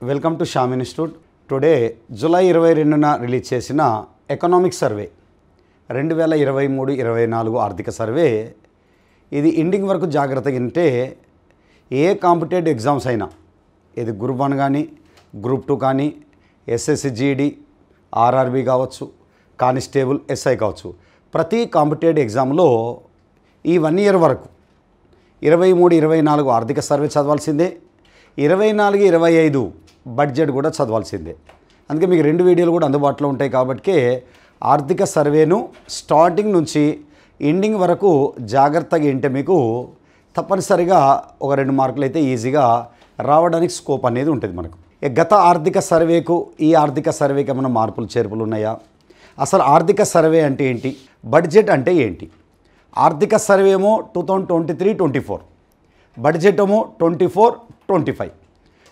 Welcome to Shyam institute. Today July 22న release చేసిన economic survey 2023-24 ఆర్థిక సర్వే. ఇది ఎండింగ్ వరకు జాగ్రత్తగా వింటే ఏ కాంపిటేటివ్ ఎగ్జామ్స్ అయినా, ఇది గ్రూప్ 1 కానీ గ్రూప్ 2 కానీ ఎస్ఎస్సి జీడీ ఆర్ఆర్బీ కావచ్చు, కానిస్టేబుల్ ఎస్ఐ కావచ్చు, ప్రతి కాంపిటేటివ్ ఎగ్జామ్లో ఈ 1 ఇయర్ వరకు 23-24 ఆర్థిక సర్వే చదవాల్సిందే, 24-25 బడ్జెట్ కూడా చదవాల్సిందే. అందుకే మీకు 2 వీడియోలు కూడా అందుబాటులో ఉంటాయి. కాబట్టి ఆర్థిక సర్వేను స్టార్టింగ్ నుంచి ఎండింగ్ వరకు జాగ్రత్తగా వింటే మీకు తప్పనిసరిగా ఒక 2 మార్కులు అయితే ఈజీగా రావడానికి స్కోప్ అనేది ఉంటుంది మనకు. గత ఆర్థిక సర్వేకు ఈ ఆర్థిక సర్వేకి ఏమైనా మార్పులు చేర్పులు ఉన్నాయా? అసలు ఆర్థిక సర్వే అంటే ఏంటి? బడ్జెట్ అంటే ఏంటి? ఆర్థిక సర్వే ఏమో 2023-24, బడ్జెట్ ఏమో 24-25.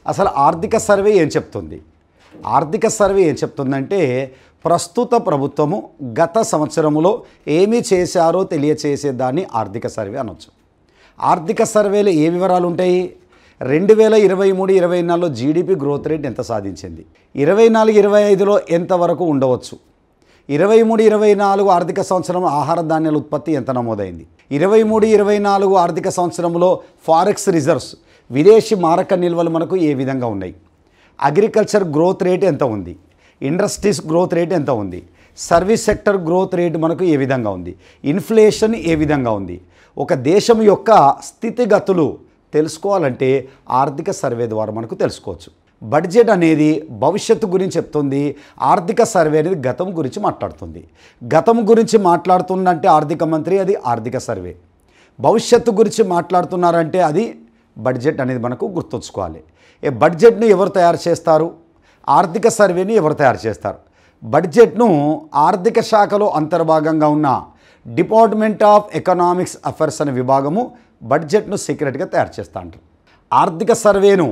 అసలు ఆర్థిక సర్వే ఏం చెప్తుంది? ఆర్థిక సర్వే ఏం చెప్తుందంటే ప్రస్తుత ప్రభుత్వము గత సంవత్సరంలో ఏమి చేశారో తెలియచేసేదాన్ని ఆర్థిక సర్వే అనొచ్చు. ఆర్థిక సర్వేలో ఏ వివరాలు ఉంటాయి? 2023-24లో జీడిపి గ్రోత్ రేట్ ఎంత సాధించింది, 24-25లో ఎంతవరకు ఉండవచ్చు, 23-24 ఆర్థిక సంవత్సరం ఆహార ధాన్యాల ఉత్పత్తి ఎంత నమోదైంది, 23-24 ఆర్థిక సంవత్సరంలో ఫారెక్స్ రిజర్వ్స్ విదేశీ మారక నిల్వలు మనకు ఏ విధంగా ఉన్నాయి, అగ్రికల్చర్ గ్రోత్ రేట్ ఎంత ఉంది, ఇండస్ట్రీస్ గ్రోత్ రేట్ ఎంత ఉంది, సర్వీస్ సెక్టర్ గ్రోత్ రేట్ మనకు ఏ విధంగా ఉంది, ఇన్ఫ్లేషన్ ఏ విధంగా ఉంది. ఒక దేశం యొక్క స్థితిగతులు తెలుసుకోవాలంటే ఆర్థిక సర్వే ద్వారా మనకు తెలుసుకోవచ్చు. బడ్జెట్ అనేది భవిష్యత్తు గురించి చెప్తుంది, ఆర్థిక సర్వే అనేది గతం గురించి మాట్లాడుతుంది. గతం గురించి మాట్లాడుతుందంటే ఆర్థిక మంత్రి, అది ఆర్థిక సర్వే. భవిష్యత్తు గురించి మాట్లాడుతున్నారంటే అది బడ్జెట్ అనేది మనకు గుర్తుంచుకోవాలి. ఈ బడ్జెట్ను ఎవరు తయారు చేస్తారు? ఆర్థిక సర్వేని ఎవరు తయారు చేస్తారు? బడ్జెట్ను ఆర్థిక శాఖలో అంతర్భాగంగా ఉన్న డిపార్ట్మెంట్ ఆఫ్ ఎకనామిక్స్ అఫైర్స్ అనే విభాగము బడ్జెట్ను సీక్రెట్గా తయారు చేస్తూ ఉంటారు. ఆర్థిక సర్వేను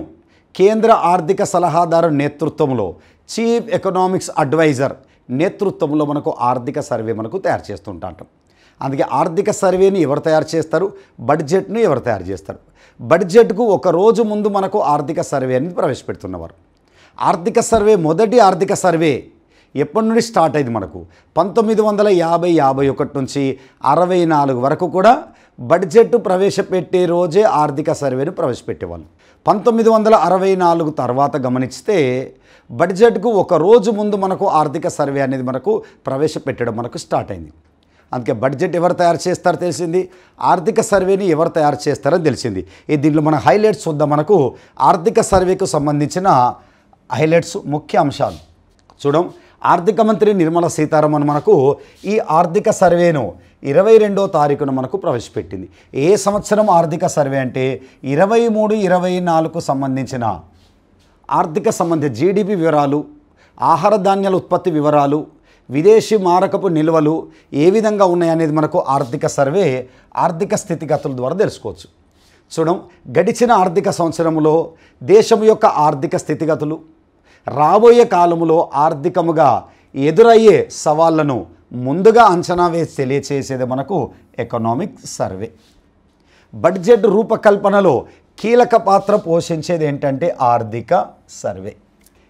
కేంద్ర ఆర్థిక సలహాదారు నేతృత్వంలో, చీఫ్ ఎకనామిక్స్ అడ్వైజర్ నేతృత్వంలో మనకు ఆర్థిక సర్వే మనకు తయారు చేస్తుంటాం. అందుకే ఆర్థిక సర్వేని ఎవరు తయారు చేస్తారు? బడ్జెట్ను ఎవరు తయారు చేస్తారు? బడ్జెట్కు ఒక రోజు ముందు మనకు ఆర్థిక సర్వే అనేది ప్రవేశపెడుతున్నవారు. ఆర్థిక సర్వే మొదటి ఆర్థిక సర్వే ఎప్పటి నుండి స్టార్ట్ అయింది? మనకు 1950-51 నుంచి 64 వరకు కూడా బడ్జెట్ ప్రవేశపెట్టే రోజే ఆర్థిక సర్వేను ప్రవేశపెట్టేవాళ్ళు. 1964 తర్వాత గమనిస్తే బడ్జెట్కు ఒక రోజు ముందు మనకు ఆర్థిక సర్వే అనేది మనకు ప్రవేశపెట్టడం మనకు స్టార్ట్ అయింది. అందుకే బడ్జెట్ ఎవరు తయారు చేస్తారో తెలిసింది, ఆర్థిక సర్వేని ఎవరు తయారు చేస్తారని తెలిసింది. దీంట్లో మన హైలైట్స్ చూద్దాం. మనకు ఆర్థిక సర్వేకు సంబంధించిన హైలైట్స్, ముఖ్య అంశాలు చూడం. ఆర్థిక మంత్రి నిర్మలా సీతారామన్ మనకు ఈ ఆర్థిక సర్వేను 22వ తారీఖున మనకు ప్రవేశపెట్టింది. ఏ సంవత్సరం ఆర్థిక సర్వే అంటే 23-24కు సంబంధించిన ఆర్థిక సంబంధిత జీడిపి వివరాలు, ఆహార ధాన్యాల ఉత్పత్తి వివరాలు, విదేశీ మారకపు నిల్వలు ఏ విధంగా ఉన్నాయనేది మనకు ఆర్థిక సర్వే ఆర్థిక స్థితిగతుల ద్వారా తెలుసుకోవచ్చు. చూడం, గడిచిన ఆర్థిక సంవత్సరంలో దేశం యొక్క ఆర్థిక స్థితిగతులు, రాబోయే కాలంలో ఆర్థికముగా ఎదురయ్యే సవాళ్లను ముందుగా అంచనా వేసి తెలియచేసేది మనకు ఎకనామిక్ సర్వే. బడ్జెట్ రూపకల్పనలో కీలక పాత్ర పోషించేది ఏంటంటే ఆర్థిక సర్వే.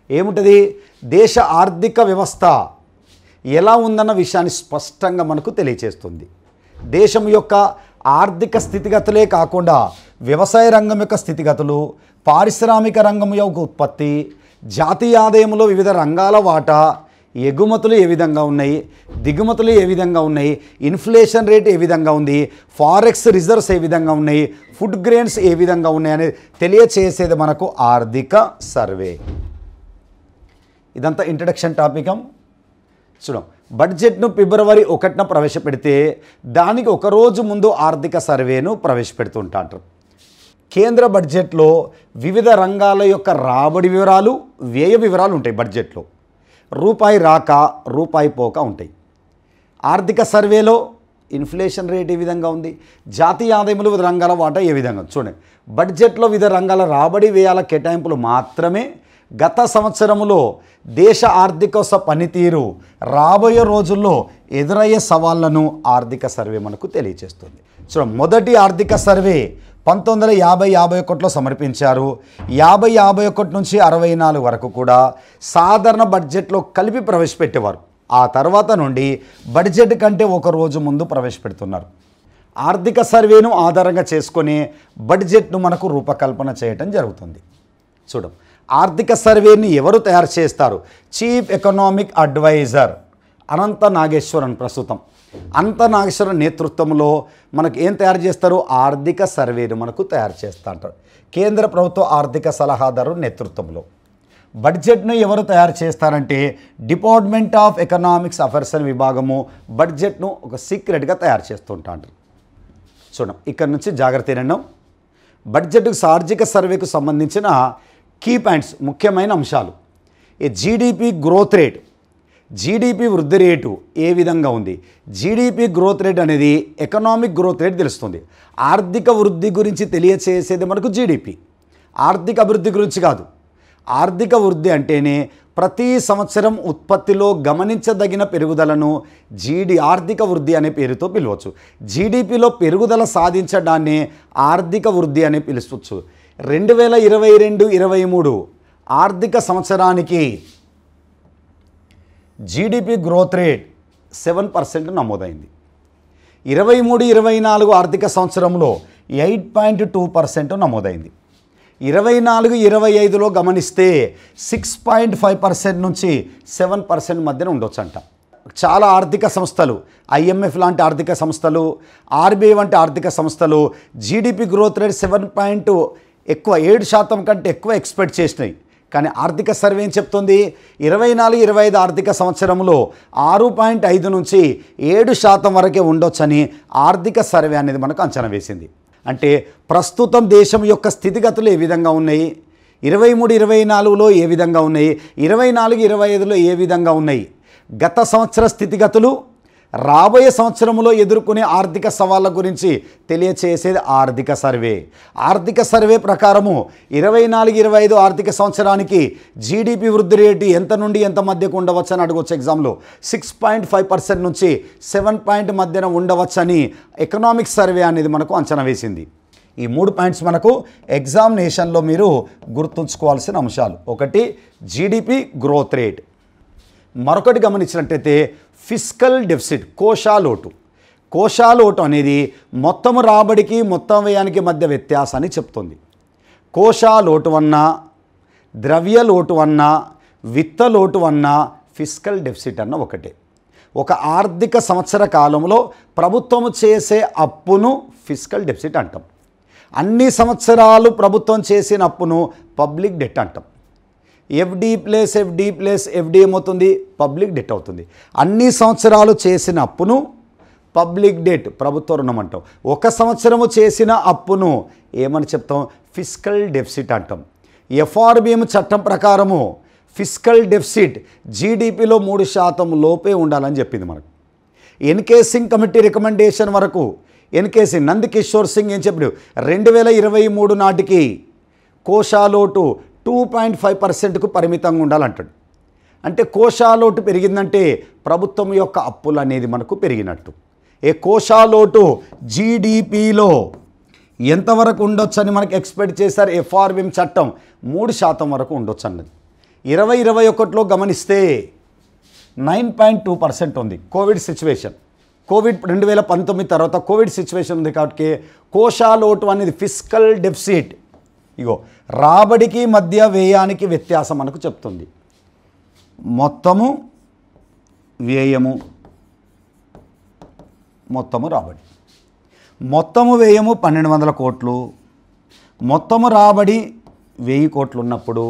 ఏముంటుంది? దేశ ఆర్థిక వ్యవస్థ ఎలా ఉందన్న విషయాన్ని స్పష్టంగా మనకు తెలియచేస్తుంది. దేశం యొక్క ఆర్థిక స్థితిగతులే కాకుండా వ్యవసాయ రంగం యొక్క స్థితిగతులు, పారిశ్రామిక రంగం యొక్క ఉత్పత్తి, జాతీయ ఆదాయంలో వివిధ రంగాల వాటా, ఎగుమతులు ఏ విధంగా ఉన్నాయి, దిగుమతులు ఏ విధంగా ఉన్నాయి, ఇన్ఫ్లేషన్ రేట్ ఏ విధంగా ఉంది, ఫారెక్స్ రిజర్వ్స్ ఏ విధంగా ఉన్నాయి, ఫుడ్ గ్రెయిన్స్ ఏ విధంగా ఉన్నాయి అనేది తెలియచేసేది మనకు ఆర్థిక సర్వే. ఇదంతా ఇంట్రడక్షన్ టాపికం. చూడం, బడ్జెట్ను ఫిబ్రవరి 1న ప్రవేశపెడితే దానికి ఒక రోజు ముందు ఆర్థిక సర్వేను ప్రవేశపెడుతుంటారు. కేంద్ర బడ్జెట్లో వివిధ రంగాల యొక్క రాబడి వివరాలు, వ్యయ వివరాలు ఉంటాయి. బడ్జెట్లో రూపాయి రాక రూపాయి పోక ఉంటాయి. ఆర్థిక సర్వేలో ఇన్ఫ్లేషన్ రేట్ ఏ విధంగా ఉంది, జాతీయ ఆదాయంలో వివిధ రంగాల వాటా ఏ విధంగా ఉంది. చూడండి, బడ్జెట్లో వివిధ రంగాల రాబడి వ్యయాల కేటాయింపులు మాత్రమే గత సంవత్సరంలో దేశ ఆర్థిక పనితీరు, రాబోయే రోజుల్లో ఎదురయ్యే సవాళ్లను ఆర్థిక సర్వే మనకు తెలియజేస్తుంది. మొదటి ఆర్థిక సర్వే 1950-51లో సమర్పించారు. 50-51 నుంచి 64 వరకు కూడా సాధారణ బడ్జెట్లో కలిపి ప్రవేశపెట్టేవారు. ఆ తర్వాత నుండి బడ్జెట్ కంటే ఒక రోజు ముందు ప్రవేశపెడుతున్నారు. ఆర్థిక సర్వేను ఆధారంగా చేసుకొని బడ్జెట్ను మనకు రూపకల్పన చేయటం జరుగుతుంది. ఆర్థిక సర్వేని ఎవరు తయారు చేస్తారు? చీఫ్ ఎకనామిక్ అడ్వైజర్ అనంత నాగేశ్వరన్. ప్రస్తుతం అనంత నాగేశ్వరన్ నేతృత్వంలో మనకు ఏం తయారు చేస్తారు? ఆర్థిక సర్వేను మనకు తయారు చేస్తూ అంటారు. కేంద్ర ప్రభుత్వ ఆర్థిక సలహాదారు నేతృత్వంలో. బడ్జెట్ను ఎవరు తయారు చేస్తారంటే డిపార్ట్మెంట్ ఆఫ్ ఎకనామిక్స్ అఫైర్స్ అనే విభాగము బడ్జెట్ను ఒక సీక్రెట్గా తయారు చేస్తుంటారు. ఇక్కడ నుంచి జాగ్రత్త వినండి. బడ్జెట్కు ఆర్థిక సర్వేకు సంబంధించిన కీ పాయింట్స్, ముఖ్యమైన అంశాలు. ఈ జీడిపి గ్రోత్ రేట్, జీడిపి వృద్ధి రేటు ఏ విధంగా ఉంది? జీడిపి గ్రోత్ రేట్ అనేది ఎకనామిక్ గ్రోత్ రేట్ తెలుస్తుంది. ఆర్థిక వృద్ధి గురించి తెలియచేసేది మనకు జీడిపి, ఆర్థిక అభివృద్ధి గురించి కాదు. ఆర్థిక వృద్ధి అంటేనే ప్రతి సంవత్సరం ఉత్పత్తిలో గమనించదగిన పెరుగుదలను ఆర్థిక వృద్ధి అనే పేరుతో పిలవచ్చు. జీడిపిలో పెరుగుదల సాధించడాన్ని ఆర్థిక వృద్ధి అని పిలువచ్చు. 2022-23 ఆర్థిక సంవత్సరానికి జీడిపి గ్రోత్ రేట్ 7% నమోదైంది. 23-24 ఆర్థిక సంవత్సరంలో 8.2% నమోదైంది. 24-25లో గమనిస్తే 6.5% నుంచి 7% మధ్యన ఉండొచ్చు అంట. చాలా ఆర్థిక సంస్థలు, IMF లాంటి ఆర్థిక సంస్థలు, RBI వంటి ఆర్థిక సంస్థలు జీడిపి గ్రోత్ రేట్ 7% కంటే ఎక్కువ ఎక్స్పెక్ట్ చేసినాయి. కానీ ఆర్థిక సర్వే ఏం చెప్తుంది? 24-25 ఆర్థిక సంవత్సరంలో 6.5 నుంచి 7% వరకే ఉండొచ్చని ఆర్థిక సర్వే అనేది మనకు అంచనా వేసింది. అంటే ప్రస్తుతం దేశం యొక్క స్థితిగతులు ఏ విధంగా ఉన్నాయి, 23-24లో ఏ విధంగా ఉన్నాయి, 24-25లో ఏ విధంగా ఉన్నాయి, గత సంవత్సర స్థితిగతులు, రాబోయే సంవత్సరంలో ఎదుర్కొనే ఆర్థిక సవాళ్ళ గురించి తెలియచేసేది ఆర్థిక సర్వే. ఆర్థిక సర్వే ప్రకారము 24-25 ఆర్థిక సంవత్సరానికి జీడిపి వృద్ధి రేటు ఎంత నుండి ఎంత మధ్యకు ఉండవచ్చు అని అడగవచ్చు ఎగ్జామ్లో. 6.5% నుంచి 7% మధ్యన ఉండవచ్చని ఎకనామిక్ సర్వే అనేది మనకు అంచనా వేసింది. ఈ 3 పాయింట్స్ మనకు ఎగ్జామినేషన్లో మీరు గుర్తుంచుకోవాల్సిన అంశాలు. ఒకటి జీడిపి గ్రోత్ రేట్, మరొకటి గమనించినట్టయితే ఫిస్కల్ డెఫిసిట్, కోశాలోటు. కోశాలోటు అనేది మొత్తం రాబడికి మొత్తం వ్యయానికి మధ్య వ్యత్యాసాన్ని చెప్తుంది. కోశాలోటు అన్నా, ద్రవ్య లోటు అన్నా, విత్త లోటు అన్నా, ఫిస్కల్ డెఫిసిట్ అన్న ఒకటే. ఒక ఆర్థిక సంవత్సర కాలంలో ప్రభుత్వం చేసే అప్పును ఫిస్కల్ డెఫిసిట్ అంటాం. అన్ని సంవత్సరాలు ప్రభుత్వం చేసిన అప్పును పబ్లిక్ డెట్ అంటాం. ఎఫ్డి ఏమవుతుంది? పబ్లిక్ డెట్ అవుతుంది. అన్ని సంవత్సరాలు చేసిన అప్పును పబ్లిక్ డెట్, ప్రభుత్వ రుణం అంటాం. ఒక సంవత్సరము చేసిన అప్పును ఏమని చెప్తాం? ఫిస్కల్ డెఫిసిట్ అంటాం. FRBM చట్టం ప్రకారము ఫిస్కల్ డెఫిసిట్ జీడిపిలో 3% లోపే ఉండాలని చెప్పింది మనకు. ఎన్కే సింగ్ కమిటీ రికమెండేషన్ వరకు నందకిషోర్ సింగ్ ఏం చెప్పాడు? 2023 నాటికి కోశాలోటు 2.5%కు పరిమితంగా ఉండాలంటాడు. అంటే కోశాలోటు పెరిగిందంటే ప్రభుత్వం యొక్క అప్పులు అనేది మనకు పెరిగినట్టు. కోశాలోటు జీడిపిలో ఎంతవరకు ఉండొచ్చు అని మనకు ఎక్స్పెక్ట్ చేశారు? FRBM చట్టం 3% వరకు ఉండొచ్చు అన్నది. 2021లో గమనిస్తే 9.2% ఉంది. కోవిడ్ 2019 తర్వాత కోవిడ్ సిచ్యువేషన్ ఉంది కాబట్టి కోశాలోటు అనేది ఫిస్కల్ డెఫిసిట్ రాబడికి మధ్య వ్యయానికి వ్యత్యాసం మనకు చెప్తుంది. మొత్తము వ్యయము, మొత్తము రాబడి. మొత్తము వ్యయము 1200 కోట్లు, మొత్తము రాబడి 1000 కోట్లు ఉన్నప్పుడు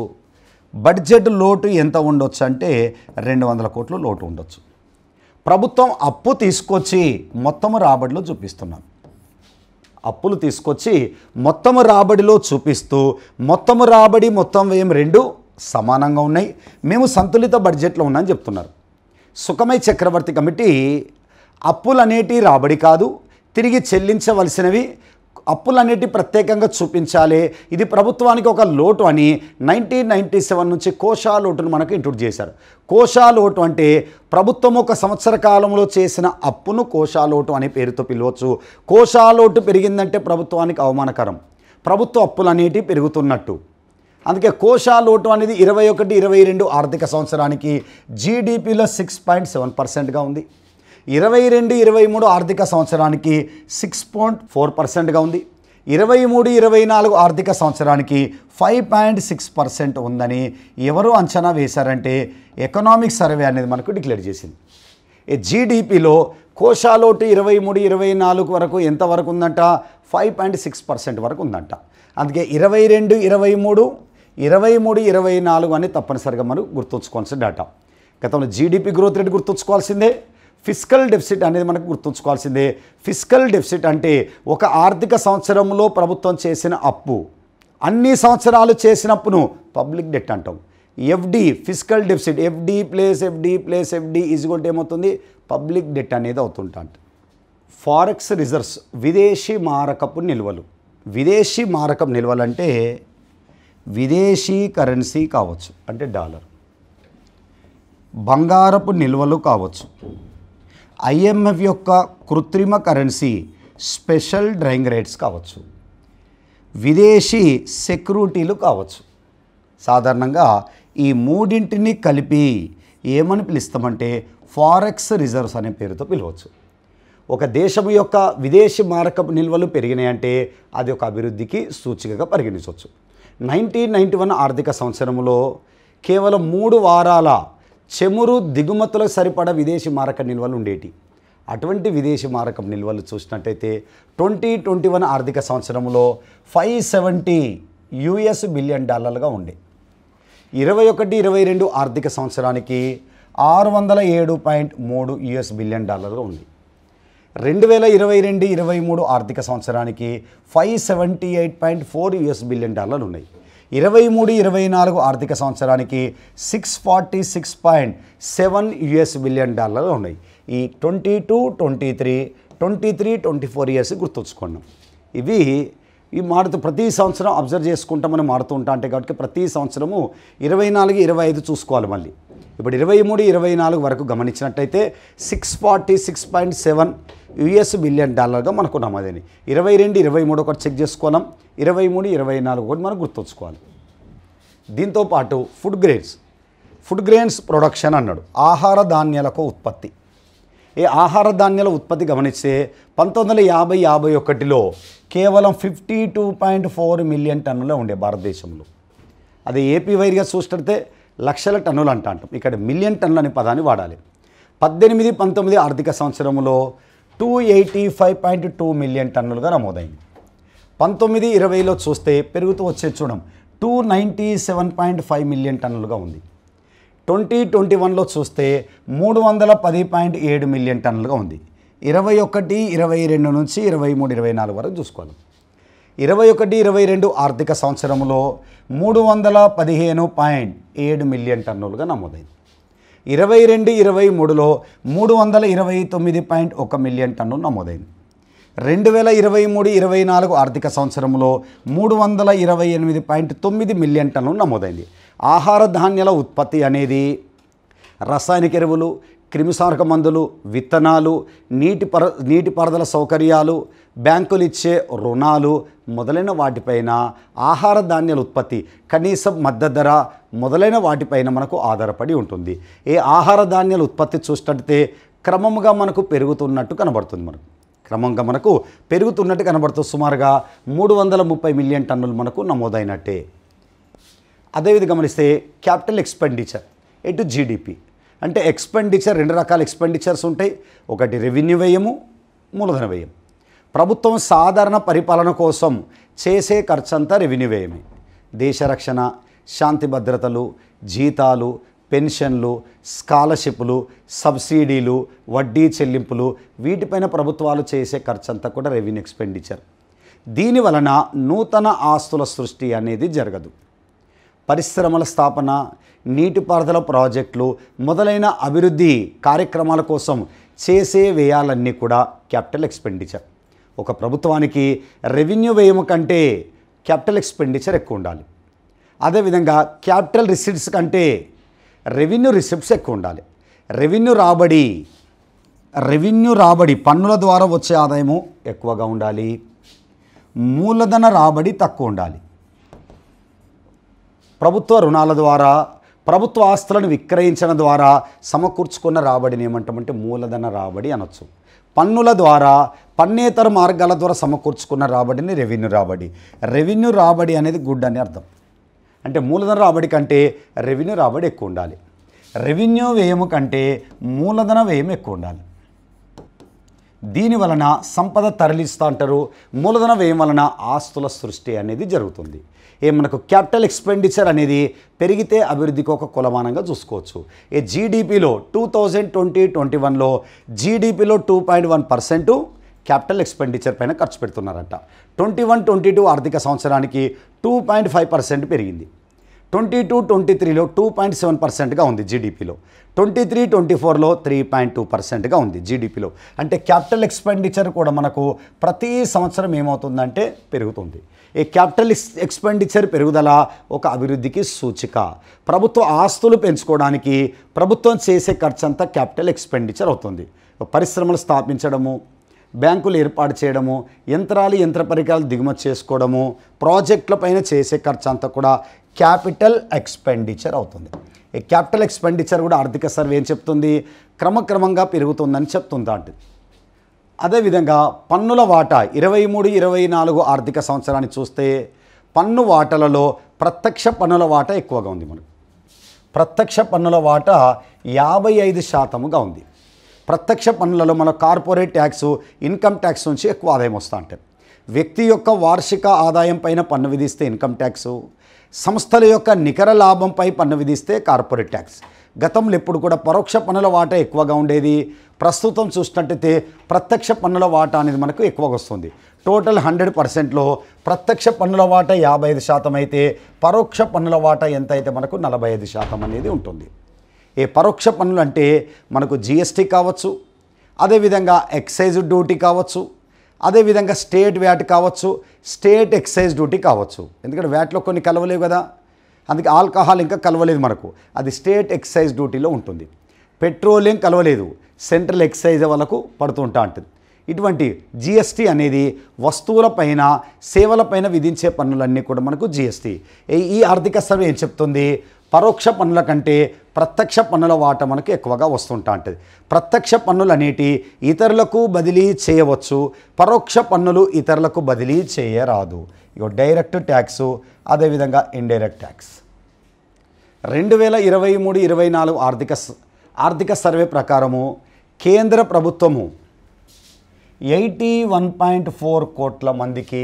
బడ్జెట్ లోటు ఎంత ఉండొచ్చు అంటే 200 కోట్లు లోటు ఉండొచ్చు. ప్రభుత్వం అప్పు తీసుకొచ్చి మొత్తము రాబడిలో చూపిస్తున్నాం. అప్పులు తీసుకొచ్చి మొత్తము రాబడిలో చూపిస్తూ మొత్తము రాబడి మొత్తం వ్యయం 2 సమానంగా ఉన్నాయి, మేము సంతులిత బడ్జెట్లో ఉన్నామని చెప్తున్నారు. సుఖమై చక్రవర్తి కమిటీ అప్పులు అనేటి రాబడి కాదు, తిరిగి చెల్లించవలసినవి, అప్పులన్నిటి ప్రత్యేకంగా చూపించాలి, ఇది ప్రభుత్వానికి ఒక లోటు అని 1997 నుంచి కోశా లోటును మనకు ఇంట్రొడ్యూస్ చేశారు. కోశా లోటు అంటే ప్రభుత్వం ఒక సంవత్సర కాలంలో చేసిన అప్పును కోశా లోటు అనే పేరుతో పిలవచ్చు. కోశా లోటు పెరిగిందంటే ప్రభుత్వానికి అవమానకరం, ప్రభుత్వ అప్పులు అనేటివి పెరుగుతున్నట్టు. అందుకే కోశా లోటు అనేది 21-22 ఆర్థిక సంవత్సరానికి జీడిపిలో 6.7%గా ఉంది. 22-23 ఆర్థిక సంవత్సరానికి 6.4%గా ఉంది. 23-24 ఆర్థిక సంవత్సరానికి 5.6% ఉందని ఎవరు అంచనా వేశారంటే ఎకనామిక్ సర్వే అనేది మనకు డిక్లేర్ చేసింది. ఈ జీడిపిలో కోశాలోటు 23-24 వరకు ఎంతవరకు ఉందంట? 5.6% వరకు ఉందంట. అందుకే 22-23, 23-24 అని తప్పనిసరిగా మనం గుర్తుంచుకోవాల్సిన డేటా. గతంలో జీడిపి గ్రోత్ రేట్ గుర్తుంచుకోవాల్సిందే, ఫిస్కల్ డెఫిసిట్ అనేది మనకు గుర్తుంచుకోవాల్సిందే. ఫిస్కల్ డెఫిసిట్ అంటే ఒక ఆర్థిక సంవత్సరంలో ప్రభుత్వం చేసిన అప్పు, అన్ని సంవత్సరాలు చేసిన అప్పును పబ్లిక్ డెట్ అంటాం. FD fiscal deficit, FD plus FD is equal to ఏమవుతుంది? పబ్లిక్ డెట్ అనేది అవుతుంటా. ఫారెక్స్ రిజర్వ్స్ విదేశీ మారకపు నిల్వలు. విదేశీ మారకపు నిల్వలు అంటే విదేశీ కరెన్సీ కావచ్చు, అంటే డాలర్, బంగారపు నిల్వలు కావచ్చు, ఐఎంఎఫ్ యొక్క కృత్రిమ కరెన్సీ స్పెషల్ డ్రాయింగ్ రేట్స్ కావచ్చు, విదేశీ సెక్యూరిటీలు కావచ్చు. సాధారణంగా ఈ మూడింటిని కలిపి ఏమని పిలుస్తామంటే ఫారెక్స్ రిజర్వ్స్ అనే పేరుతో పిలవచ్చు. ఒక దేశం యొక్క విదేశీ మారకపు నిల్వలు పెరిగినాయంటే అది ఒక అభివృద్ధికి సూచికగా పరిగణించవచ్చు. 1991 ఆర్థిక సంవత్సరంలో కేవలం 3 వారాల చెమురు దిగుమతులకు సరిపడా విదేశీ మారక నిల్వలు ఉండేటి. అటువంటి విదేశీ మారకం నిల్వలు చూసినట్టయితే 2021 ఆర్థిక సంవత్సరంలో $570 బిలియన్ ఉండే. 21-22 ఆర్థిక సంవత్సరానికి $607.3 బిలియన్ ఉంది. 2022-23 ఆర్థిక సంవత్సరానికి $578.4 బిలియన్ ఉన్నాయి. 23-24 ఆర్థిక సంవత్సరానికి $646.7 బిలియన్ ఉన్నాయి. ఈ 22-23, 23-24 ఇయర్స్ గుర్తుంచుకున్నాం. ఇవి మారుతూ ప్రతి సంవత్సరం అబ్జర్వ్ చేసుకుంటాం, మనం మారుతూ ఉంటా అంటే కాబట్టి ప్రతి సంవత్సరము 24-25 చూసుకోవాలి. మళ్ళీ ఇప్పుడు 23-24 వరకు గమనించినట్టయితే $646.7 బిలియన్ మనకు నమోదైంది. 22-23 ఒకటి చెక్ చేసుకోవాలి, 23-24 ఒకటి మనం గుర్తుంచుకోవాలి. దీంతోపాటు ఫుడ్ గ్రెయిన్స్ ప్రొడక్షన్ అన్నాడు, ఆహార ధాన్యాలకు ఉత్పత్తి. ఈ ఆహార ధాన్యాల ఉత్పత్తి గమనిస్తే 1950-51లో కేవలం 52.4 మిలియన్ టన్నులే ఉండే భారతదేశంలో. అది ఏపీ వైర్గా చూస్తే లక్షల టన్నులు అంటాం, ఇక్కడ మిలియన్ టన్నులు అనే పదాన్ని వాడాలి. 18-19 ఆర్థిక సంవత్సరంలో 285.2 మిలియన్ టన్నులుగా నమోదైంది. 19-20లో చూస్తే పెరుగుతూ వచ్చే చూడం 297.5 మిలియన్ టన్నులుగా ఉంది. 2021లో చూస్తే 310.7 మిలియన్ టన్నులుగా ఉంది. 21-22 నుంచి 23-24 వరకు చూసుకోవాలి. 21-22 ఆర్థిక సంవత్సరంలో 315.7 మిలియన్ టన్నులుగా నమోదైంది. 22-23లో 329.1 మిలియన్ టన్నులు నమోదైంది. 2023-24 ఆర్థిక సంవత్సరంలో 328.9 మిలియన్ టన్నులు నమోదైంది. ఆహార ధాన్యాల ఉత్పత్తి అనేది రసాయనిక ఎరువులు, క్రిమిసంహారక మందులు, విత్తనాలు, నీటిపారుదల సౌకర్యాలు, బ్యాంకులు ఇచ్చే రుణాలు మొదలైన వాటిపైన ఆహార ధాన్యాల ఉత్పత్తి, కనీసం మద్దతు ధర మొదలైన వాటిపైన మనకు ఆధారపడి ఉంటుంది. ఈ ఆహార ధాన్యాల ఉత్పత్తి చూసినట్టయితే క్రమంగా మనకు పెరుగుతున్నట్టు కనబడుతుంది. సుమారుగా 330 మిలియన్ టన్నులు మనకు నమోదైనట్టే. అదేవిధంగా గమనిస్తే క్యాపిటల్ ఎక్స్పెండిచర్ ఎటు జీడిపి అంటే ఎక్స్పెండిచర్ 2 రకాల ఎక్స్పెండిచర్స్ ఉంటాయి. ఒకటి రెవెన్యూ వ్యయము, మూలధన వ్యయం. ప్రభుత్వం సాధారణ పరిపాలన కోసం చేసే ఖర్చంతా రెవెన్యూ వ్యయమే. దేశ రక్షణ, శాంతి భద్రతలు, జీతాలు, పెన్షన్లు, స్కాలర్షిప్లు, సబ్సిడీలు, వడ్డీ చెల్లింపులు, వీటిపైన ప్రభుత్వాలు చేసే ఖర్చంతా కూడా రెవెన్యూ ఎక్స్పెండిచర్. దీనివలన నూతన ఆస్తుల సృష్టి అనేది జరగదు. పరిశ్రమల స్థాపన, నీటిపారుదల ప్రాజెక్టులు మొదలైన అభివృద్ధి కార్యక్రమాల కోసం చేసే వ్యయాలన్నీ కూడా క్యాపిటల్ ఎక్స్పెండిచర్. ఒక ప్రభుత్వానికి రెవెన్యూ వ్యయం కంటే క్యాపిటల్ ఎక్స్పెండిచర్ ఎక్కువ ఉండాలి. అదేవిధంగా క్యాపిటల్ రిసిప్ట్స్ కంటే రెవెన్యూ రిసిప్ట్స్ ఎక్కువ ఉండాలి. రెవెన్యూ రాబడి పన్నుల ద్వారా వచ్చే ఆదాయము ఎక్కువగా ఉండాలి. మూలధన రాబడి తక్కువ ఉండాలి. ప్రభుత్వ రుణాల ద్వారా, ప్రభుత్వ ఆస్తులను విక్రయించడం ద్వారా సమకూర్చుకున్న రాబడిని ఏమంటామంటే మూలధన రాబడి అనొచ్చు. పన్నుల ద్వారా, పన్నేతర మార్గాల ద్వారా సమకూర్చుకున్న రాబడిని రెవెన్యూ రాబడి అనేది గుడ్ అని అర్థం. అంటే మూలధన రాబడి కంటే రెవెన్యూ రాబడి ఎక్కువ ఉండాలి. రెవెన్యూ వ్యయము కంటే మూలధన వ్యయం ఎక్కువ ఉండాలి. దీని వలన సంపద తరలిస్తూ అంటారు. మూలధన వ్యయం వలన ఆస్తుల సృష్టి అనేది జరుగుతుంది. మనకు క్యాపిటల్ ఎక్స్పెండిచర్ అనేది పెరిగితే అభివృద్ధికి ఒక కొలమానంగా చూసుకోవచ్చు. జీడిపిలో 2020-21లో జీడిపిలో 2.1% క్యాపిటల్ ఎక్స్పెండిచర్ పైన ఖర్చు పెడుతున్నారట. 21-22 ఆర్థిక సంవత్సరానికి 2.5% పెరిగింది. 22-23లో 2.7%గా ఉంది జీడిపిలో. 23-24లో 3.2%గా ఉంది జీడిపిలో. అంటే క్యాపిటల్ ఎక్స్పెండిచర్ కూడా మనకు ప్రతి సంవత్సరం ఏమవుతుందంటే పెరుగుతుంది. ఈ క్యాపిటల్ ఎక్స్పెండిచర్ పెరుగుదల ఒక అభివృద్ధికి సూచిక. ప్రభుత్వ ఆస్తులు పెంచుకోవడానికి ప్రభుత్వం చేసే ఖర్చు అంతా క్యాపిటల్ ఎక్స్పెండిచర్ అవుతుంది. పరిశ్రమలు స్థాపించడము, బ్యాంకులు ఏర్పాటు చేయడము, యంత్ర పరికరాలు దిగుమతి చేసుకోవడము, ప్రాజెక్టుల పైన చేసే ఖర్చు అంతా కూడా క్యాపిటల్ ఎక్స్పెండిచర్ అవుతుంది. ఈ క్యాపిటల్ ఎక్స్పెండిచర్ కూడా ఆర్థిక సర్వే ఏం చెప్తుంది? క్రమక్రమంగా పెరుగుతుందని చెప్తుంది అంటే. అదేవిధంగా పన్నుల వాటా 23-24 ఆర్థిక సంవత్సరాన్ని చూస్తే పన్ను వాటాలలో ప్రత్యక్ష పన్నుల వాటా ఎక్కువగా ఉంది. మనకు ప్రత్యక్ష పన్నుల వాటా 55%గా ఉంది. ప్రత్యక్ష పన్నులలో మన కార్పొరేట్ ట్యాక్స్, ఇన్కమ్ ట్యాక్స్ నుంచి ఎక్కువ ఆదాయం వస్తూ ఉంటుంది. వ్యక్తి యొక్క వార్షిక ఆదాయం పైన పన్ను విధిస్తే ఇన్కమ్ ట్యాక్సు, సంస్థల యొక్క నికర లాభంపై పన్ను విధిస్తే కార్పొరేట్ ట్యాక్స్. గతంలో ఎప్పుడు కూడా పరోక్ష పన్నుల వాటా ఎక్కువగా ఉండేది. ప్రస్తుతం చూసినట్టయితే ప్రత్యక్ష పన్నుల వాటా అనేది మనకు ఎక్కువగా వస్తుంది. టోటల్ 100%లో ప్రత్యక్ష పన్నుల వాటా 55% అయితే పరోక్ష పన్నుల వాటా ఎంత అయితే మనకు 45% అనేది ఉంటుంది. ఈ పరోక్ష పన్నులు అంటే మనకు జిఎస్టీ కావచ్చు, అదేవిధంగా ఎక్సైజ్ డ్యూటీ కావచ్చు, అదేవిధంగా స్టేట్ వ్యాట్ కావచ్చు, స్టేట్ ఎక్సైజ్ డ్యూటీ కావచ్చు. ఎందుకంటే వ్యాట్లో కొన్ని కలవలేవు కదా, అందుకే ఆల్కహాల్ ఇంకా కలవలేదు మనకు, అది స్టేట్ ఎక్సైజ్ డ్యూటీలో ఉంటుంది. పెట్రోలియం కలవలేదు, సెంట్రల్ ఎక్సైజ్ వాళ్ళకు పడుతుంటా ఉంటుంది. ఇటువంటి జిఎస్టీ అనేది వస్తువులపైన, సేవలపైన విధించే పన్నులన్నీ కూడా మనకు జిఎస్టీ. ఈ ఆర్థిక సర్వే ఏం చెప్తుంది? పరోక్ష పన్నుల కంటే ప్రత్యక్ష పన్నుల వాటా మనకు ఎక్కువగా వస్తుంటా ఉంటుంది. ప్రత్యక్ష పన్నులు అనేటి ఇతరులకు బదిలీ చేయవచ్చు, పరోక్ష పన్నులు ఇతరులకు బదిలీ చేయరాదు. ఇక డైరెక్ట్ ట్యాక్సు, అదేవిధంగా ఇండైరెక్ట్ ట్యాక్స్. 2023-24 ఆర్థిక సర్వే ప్రకారము కేంద్ర ప్రభుత్వము 81.4 కోట్ల మందికి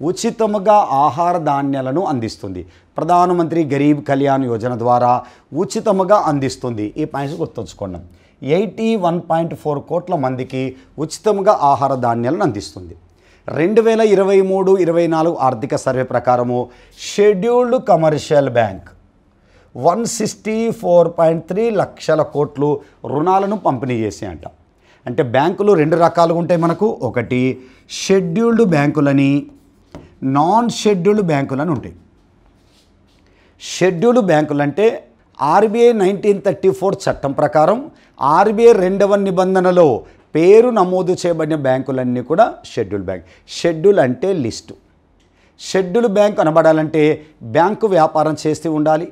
ఉచితముగా ఆహార ధాన్యాలను అందిస్తుంది. ప్రధానమంత్రి గరీబ్ కళ్యాణ్ యోజన ద్వారా ఉచితముగా అందిస్తుంది. ఈ పాయింట్స్ గుర్తుంచుకోండి. 81.4 కోట్ల మందికి ఉచితముగా ఆహార ధాన్యాలను అందిస్తుంది. 2023-24 ఆర్థిక సర్వే ప్రకారము షెడ్యూల్డ్ కమర్షియల్ బ్యాంక్ 164.3 లక్షల కోట్లు రుణాలను పంపిణీ చేసి అంట. అంటే బ్యాంకులు రెండు రకాలుగా ఉంటాయి మనకు. ఒకటి షెడ్యూల్డ్ బ్యాంకులని, నాన్ షెడ్యూల్డ్ బ్యాంకులని ఉంటాయి. షెడ్యూల్డ్ బ్యాంకులు అంటే ఆర్బీఐ 1934 చట్టం ప్రకారం ఆర్బీఐ 2వ నిబంధనలో పేరు నమోదు చేయబడిన బ్యాంకులన్నీ కూడా షెడ్యూల్ బ్యాంక్. షెడ్యూల్ అంటే లిస్టు. షెడ్యూల్ బ్యాంక్ అనబడాలంటే బ్యాంకు వ్యాపారం చేస్తూ ఉండాలి.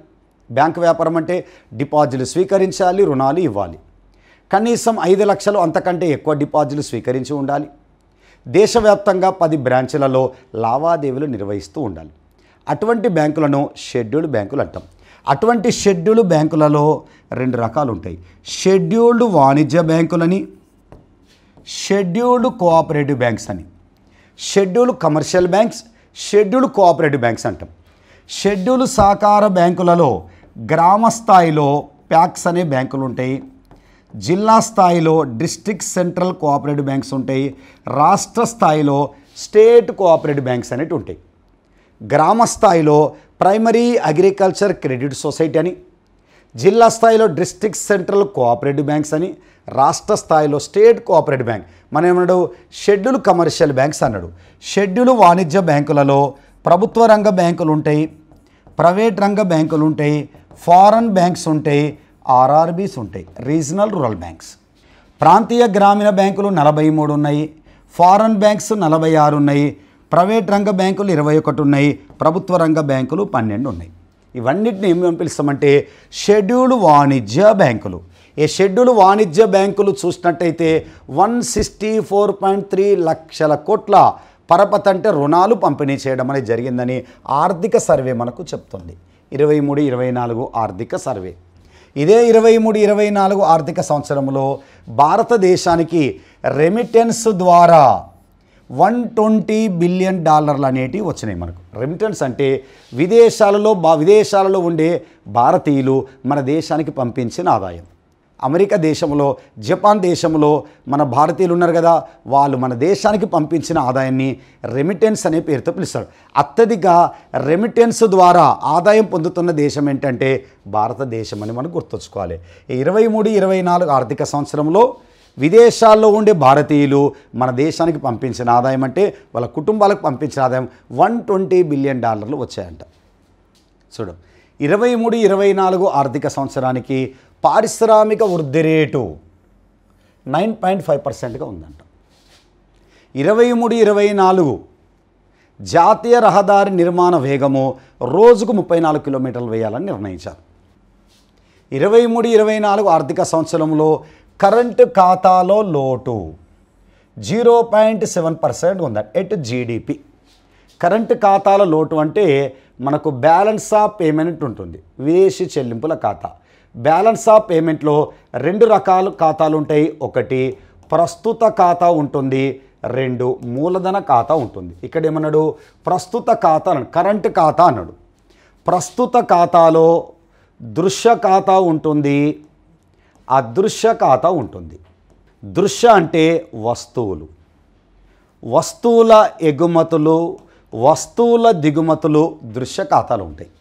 బ్యాంకు వ్యాపారం అంటే డిపాజిట్లు స్వీకరించాలి, రుణాలు ఇవ్వాలి. కనీసం 5 లక్షలు అంతకంటే ఎక్కువ డిపాజిట్లు స్వీకరించి ఉండాలి. దేశవ్యాప్తంగా 10 బ్రాంచులలో లావాదేవీలు నిర్వహిస్తూ ఉండాలి. అటువంటి బ్యాంకులను షెడ్యూల్డ్ బ్యాంకులు అంటాం. అటువంటి షెడ్యూల్డ్ బ్యాంకులలో 2 రకాలు ఉంటాయి. షెడ్యూల్డ్ వాణిజ్య బ్యాంకులని, షెడ్యూల్డ్ కోఆపరేటివ్ బ్యాంక్స్ అని. Scheduled commercial banks, scheduled cooperative banks అంటాం. షెడ్యూల్డ్ సహకార బ్యాంకులలో గ్రామ స్థాయిలో ప్యాక్స్ అనే బ్యాంకులు ఉంటాయి. జిల్లా స్థాయిలో డిస్ట్రిక్ట్ సెంట్రల్ కోఆపరేటివ్ బ్యాంక్స్ ఉంటాయి. రాష్ట్ర స్థాయిలో స్టేట్ కోఆపరేటివ్ బ్యాంక్స్ అనేవి ఉంటాయి. గ్రామ స్థాయిలో ప్రైమరీ అగ్రికల్చర్ క్రెడిట్ సొసైటీ అని, జిల్లా స్థాయిలో డిస్ట్రిక్ట్ సెంట్రల్ కోఆపరేటివ్ బ్యాంక్స్ అని, రాష్ట్ర స్థాయిలో స్టేట్ కోఆపరేటివ్ బ్యాంక్. మనం ఏమన్నాడు, షెడ్యూల్ కమర్షియల్ బ్యాంక్స్ అన్నాడు. షెడ్యూల్ వాణిజ్య బ్యాంకులలో ప్రభుత్వ రంగ బ్యాంకులు ఉంటాయి, ప్రైవేట్ రంగ బ్యాంకులు ఉంటాయి, ఫారెన్ బ్యాంక్స్ ఉంటాయి, ఆర్ఆర్బీస్ ఉంటాయి, రీజనల్ రూరల్ బ్యాంక్స్. ప్రాంతీయ గ్రామీణ బ్యాంకులు 43 ఉన్నాయి, ఫారెన్ బ్యాంక్స్ 46 ఉన్నాయి, ప్రైవేట్ రంగ బ్యాంకులు 21 ఉన్నాయి, ప్రభుత్వ రంగ బ్యాంకులు 12 ఉన్నాయి. ఇవన్నిటిని ఏమేమి పిలుస్తామంటే షెడ్యూల్ వాణిజ్య బ్యాంకులు. ఈ షెడ్యూల్ వాణిజ్య బ్యాంకులు చూసినట్టయితే 164.3 లక్షల కోట్ల పరపతి అంటే రుణాలు పంపిణీ చేయడం అనేది జరిగిందని ఆర్థిక సర్వే మనకు చెప్తుంది. 23-24 ఆర్థిక సర్వే. ఇదే 23-24 ఆర్థిక సంవత్సరంలో భారతదేశానికి రెమిటెన్స్ ద్వారా $120 బిలియన్ అనేటివి వచ్చినాయి మనకు. రెమిటెన్స్ అంటే విదేశాలలో ఉండే భారతీయులు మన దేశానికి పంపించిన ఆదాయం. అమెరికా దేశంలో, జపాన్ దేశంలో మన భారతీయులు ఉన్నారు కదా, వాళ్ళు మన దేశానికి పంపించిన ఆదాయాన్ని రెమిటెన్స్ అనే పేరుతో పిలుస్తారు. అత్యధిక రెమిటెన్స్ ద్వారా ఆదాయం పొందుతున్న దేశం ఏంటంటే భారతదేశం అని మనం గుర్తుంచుకోవాలి. 23-24 ఆర్థిక సంవత్సరంలో విదేశాల్లో ఉండే భారతీయులు మన దేశానికి పంపించిన ఆదాయం అంటే వాళ్ళ కుటుంబాలకు పంపించిన ఆదాయం $120 బిలియన్ వచ్చాయంట. చూడు, 23-24 ఆర్థిక సంవత్సరానికి పారిశ్రామిక వృద్ధి రేటు 9.5%గా ఉందంట. 23-24 జాతీయ రహదారి నిర్మాణ వేగము రోజుకు 34 కిలోమీటర్లు వేయాలని నిర్ణయించారు. 23-24 ఆర్థిక సంవత్సరంలో కరెంటు ఖాతాలో లోటు 0.7% ఉందంట. At GDP. కరెంటు ఖాతాల లోటు అంటే మనకు బ్యాలెన్స్ ఆఫ్ పేమెంట్ ఉంటుంది, విదేశీ చెల్లింపుల ఖాతా. బ్యాలెన్స్ ఆఫ్ పేమెంట్లో 2 రకాల ఖాతాలు ఉంటాయి. ఒకటి ప్రస్తుత ఖాతా ఉంటుంది, 2 మూలధన ఖాతా ఉంటుంది. ఇక్కడ ఏమన్నాడు, ప్రస్తుత ఖాతా అన్నాడు, కరెంటు ఖాతా అన్నాడు. ప్రస్తుత ఖాతాలో దృశ్య ఖాతా ఉంటుంది, అదృశ్య ఖాతా ఉంటుంది. దృశ్య అంటే వస్తువులు, వస్తువుల ఎగుమతులు, వస్తువుల దిగుమతులు దృశ్య ఖాతాలు ఉంటాయి.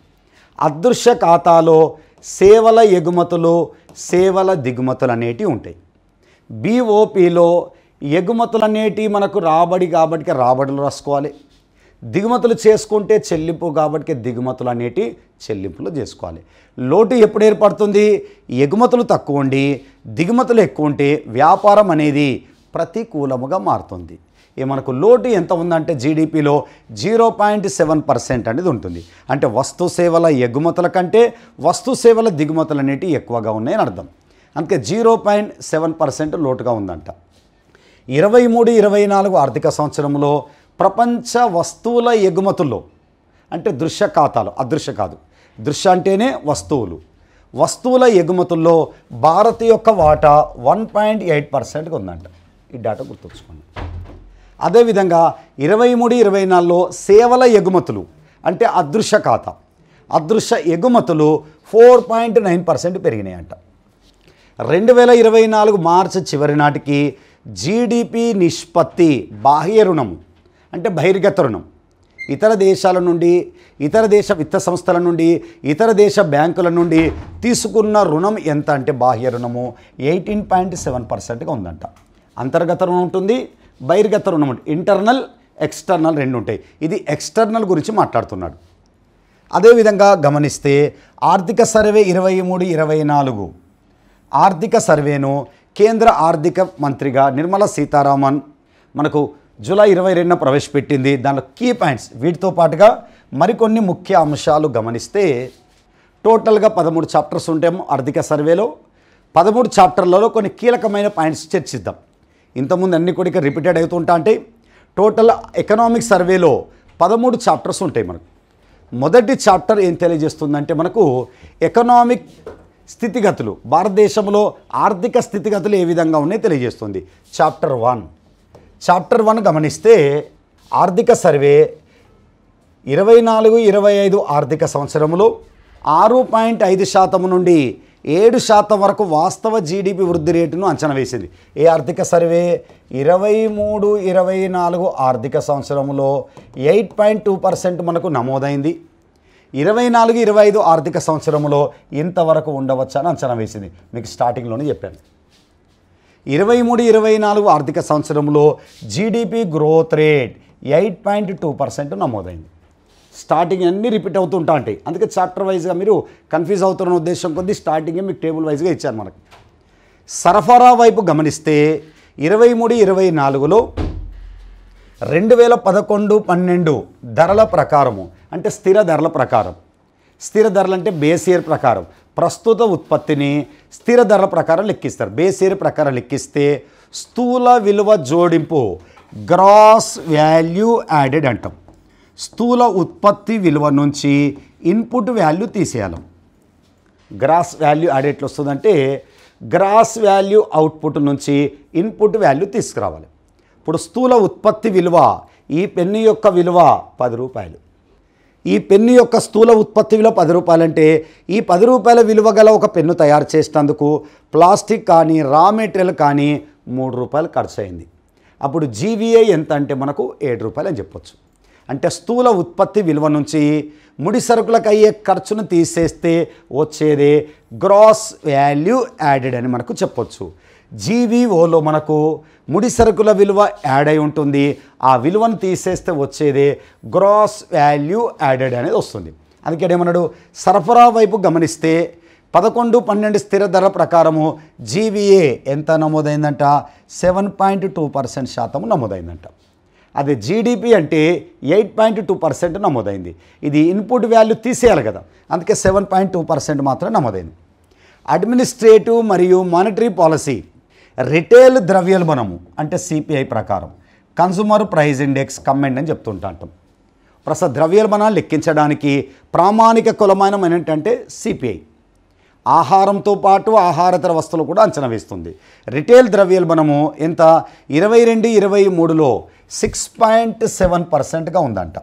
అదృశ్య ఖాతాలో సేవల ఎగుమతులు, సేవల దిగుమతులు అనేటివి ఉంటాయి. బీఓపీలో ఎగుమతులు అనేటివి మనకు రాబడి కాబట్టి రాబడులు రాసుకోవాలి, దిగుమతులు చేసుకుంటే చెల్లింపు కాబట్టి దిగుమతులు అనేటివి చెల్లింపులు చేసుకోవాలి. లోటు ఎప్పుడు ఏర్పడుతుంది, ఎగుమతులు తక్కువ ఉండి దిగుమతులు ఎక్కువ ఉంటే వ్యాపారం అనేది ప్రతికూలముగా మారుతుంది. మనకు లోటు ఎంత ఉందంటే జీడిపిలో 0.7% అనేది ఉంటుంది. అంటే వస్తు సేవల ఎగుమతుల కంటే వస్తు సేవల దిగుమతులు అనేటివి ఎక్కువగా ఉన్నాయని అర్థం. అందుకే 0.7% లోటుగా ఉందంట. 23-24 ఆర్థిక సంవత్సరంలో ప్రపంచ వస్తువుల ఎగుమతుల్లో అంటే దృశ్య ఖాతాలు, అదృశ్య కాదు, దృశ్య అంటేనే వస్తువులు, వస్తువుల ఎగుమతుల్లో భారత్ యొక్క వాటా 1.8%గా ఉందంట. ఈ డేటా గుర్తుంచుకోండి. అదేవిధంగా 23-24లో సేవల ఎగుమతులు అంటే అదృశ్య ఖాతా, అదృశ్య ఎగుమతులు 4.9% పెరిగినాయంట. 2024 మార్చి చివరి నాటికి జీడిపి నిష్పత్తి బాహ్య రుణం అంటే బహిర్గత రుణం, ఇతర దేశాల నుండి, ఇతర దేశ విత్త సంస్థల నుండి, ఇతర దేశ బ్యాంకుల నుండి తీసుకున్న రుణం ఎంత అంటే బాహ్య రుణము 18.7%గా ఉందంట. అంతర్గత రుణం ఉంటుంది, బహిర్గత రుణం ఉంటుంది, ఇంటర్నల్ ఎక్స్టర్నల్ 2 ఉంటాయి. ఇది ఎక్స్టర్నల్ గురించి మాట్లాడుతున్నాడు. అదేవిధంగా గమనిస్తే ఆర్థిక సర్వే 23-24 ఆర్థిక సర్వేను కేంద్ర ఆర్థిక మంత్రిగా నిర్మలా సీతారామన్ మనకు జూలై 22న ప్రవేశపెట్టింది. దానిలో కీ పాయింట్స్ వీటితో పాటుగా మరికొన్ని ముఖ్య అంశాలు గమనిస్తే టోటల్గా 13 చాప్టర్స్ ఉంటాయేమో ఆర్థిక సర్వేలో. 13 చాప్టర్లలో కొన్ని కీలకమైన పాయింట్స్ చర్చిద్దాం. ఇంతకుముందు అన్ని కూడా రిపీటెడ్ అవుతుంటా అంటే టోటల్ ఎకనామిక్ సర్వేలో 13 చాప్టర్స్ ఉంటాయి మనకు. మొదటి చాప్టర్ ఏం తెలియజేస్తుందంటే మనకు ఎకనామిక్ స్థితిగతులు, భారతదేశంలో ఆర్థిక స్థితిగతులు ఏ విధంగా ఉన్నాయో తెలియజేస్తుంది. చాప్టర్ 1 గమనిస్తే ఆర్థిక సర్వే 24-25 ఆర్థిక సంవత్సరంలో 6.5% నుండి 7% వరకు వాస్తవ జీడిపి వృద్ధి రేటును అంచనా వేసింది. ఏ ఆర్థిక సర్వే 23-24 ఆర్థిక సంవత్సరంలో 8.2% మనకు నమోదైంది. 24-25 ఆర్థిక సంవత్సరంలో ఇంతవరకు ఉండవచ్చు అని అంచనా వేసింది. మీకు స్టార్టింగ్లోనే చెప్పాను. 23-24 ఆర్థిక సంవత్సరంలో జీడిపి గ్రోత్ రేట్ 8.2% నమోదైంది. స్టార్టింగ్ అన్నీ రిపీట్ అవుతుంటా ఉంటాయి. అందుకే చాప్టర్ వైజ్గా మీరు కన్ఫ్యూజ్ అవుతున్న ఉద్దేశం కొద్దీ స్టార్టింగే మీకు టేబుల్ వైజ్గా ఇచ్చారు మనకి. సరఫరా వైపు గమనిస్తే 23-24లో 2011-12 ధరల ప్రకారము, అంటే స్థిర ధరల ప్రకారం, స్థిర ధరలు అంటే బేస్ ఇయర్ ప్రకారం ప్రస్తుత ఉత్పత్తిని స్థిర ధరల ప్రకారం లెక్కిస్తారు. బేస్ ఇయర్ ప్రకారం లెక్కిస్తే స్థూల విలువ జోడింపు గ్రాస్ వాల్యూ యాడెడ్ అంటాం. స్థూల ఉత్పత్తి విలువ నుంచి ఇన్పుట్ వాల్యూ తీసేయాలి. గ్రాస్ వాల్యూ యాడెడ్ ఎట్లా వస్తుందంటే గ్రాస్ వాల్యూ అవుట్పుట్ నుంచి ఇన్పుట్ వాల్యూ తీసుకురావాలి. ఇప్పుడు స్థూల ఉత్పత్తి విలువ, ఈ పెన్ను యొక్క విలువ 10 రూపాయలు. ఈ పెన్ను యొక్క స్థూల ఉత్పత్తి విలువ 10 రూపాయలు అంటే ఈ 10 రూపాయల విలువ గల ఒక పెన్ను తయారు చేసేందుకు ప్లాస్టిక్ కానీ రా మెటీరియల్ కానీ 3 రూపాయలు ఖర్చు అయింది. అప్పుడు జీవీఐ ఎంత అంటే మనకు 7 రూపాయలు అని చెప్పొచ్చు. అంటే స్థూల ఉత్పత్తి విలువ నుంచి ముడి సరుకులకు అయ్యే ఖర్చును తీసేస్తే వచ్చేదే గ్రాస్ వాల్యూ యాడెడ్ అని మనకు చెప్పొచ్చు. జీవీఓలో మనకు ముడి సరుకుల విలువ యాడ్ అయి ఉంటుంది. ఆ విలువను తీసేస్తే వచ్చేదే గ్రాస్ వాల్యూ యాడెడ్ అనేది వస్తుంది. అందుకే ఏమన్నాడు, సరఫరా వైపు గమనిస్తే 11-12 స్థిర ధర ప్రకారము జీవీఏ ఎంత నమోదైందంట, 7.2% శాతం నమోదైందంట. అదే జీడిపి అంటే 8.2% నమోదైంది. ఇది ఇన్పుట్ వాల్యూ తీసేయాలి కదా, అందుకే 7.2% మాత్రం నమోదైంది. అడ్మినిస్ట్రేటివ్ మరియు మానిటరీ పాలసీ రిటైల్ ద్రవ్యోల్బణము అంటే సిపిఐ ప్రకారం కన్సూమర్ ప్రైస్ ఇండెక్స్ కమెండ్ అని చెప్తుంటాం. ప్రస్తుత ద్రవ్యోల్బణాన్ని లెక్కించడానికి ప్రామాణిక కొలమానం ఏంటంటే సిపిఐ. ఆహారంతో పాటు ఆహారతర వస్తువులు కూడా అంచనా వేస్తుంది. రిటైల్ ద్రవ్యోల్బణము ఎంత, 22-23లో 6.7%గా ఉందంట.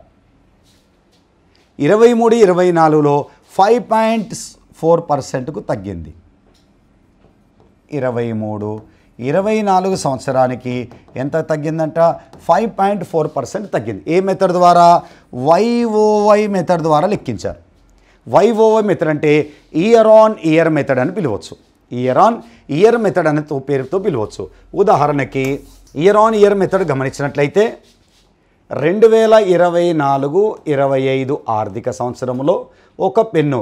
23-24లో 5.4%కు తగ్గింది. 23-24 సంవత్సరానికి ఎంత తగ్గిందంట, 5.4% తగ్గింది. ఏ మెథడ్ ద్వారా, వైఓవై మెథడ్ ద్వారా లెక్కించారు. వైఓవై మెథడ్ అంటే ఇయర్ ఆన్ ఇయర్ మెథడ్ అని పిలవచ్చు. ఇయర్ ఆన్ ఇయర్ మెథడ్ అనే పేరుతో పిలవచ్చు. ఉదాహరణకి ఇయర్ ఆన్ ఇయర్ మెథడ్ గమనించినట్లయితే 2024-25 ఆర్థిక సంవత్సరంలో ఒక పెన్ను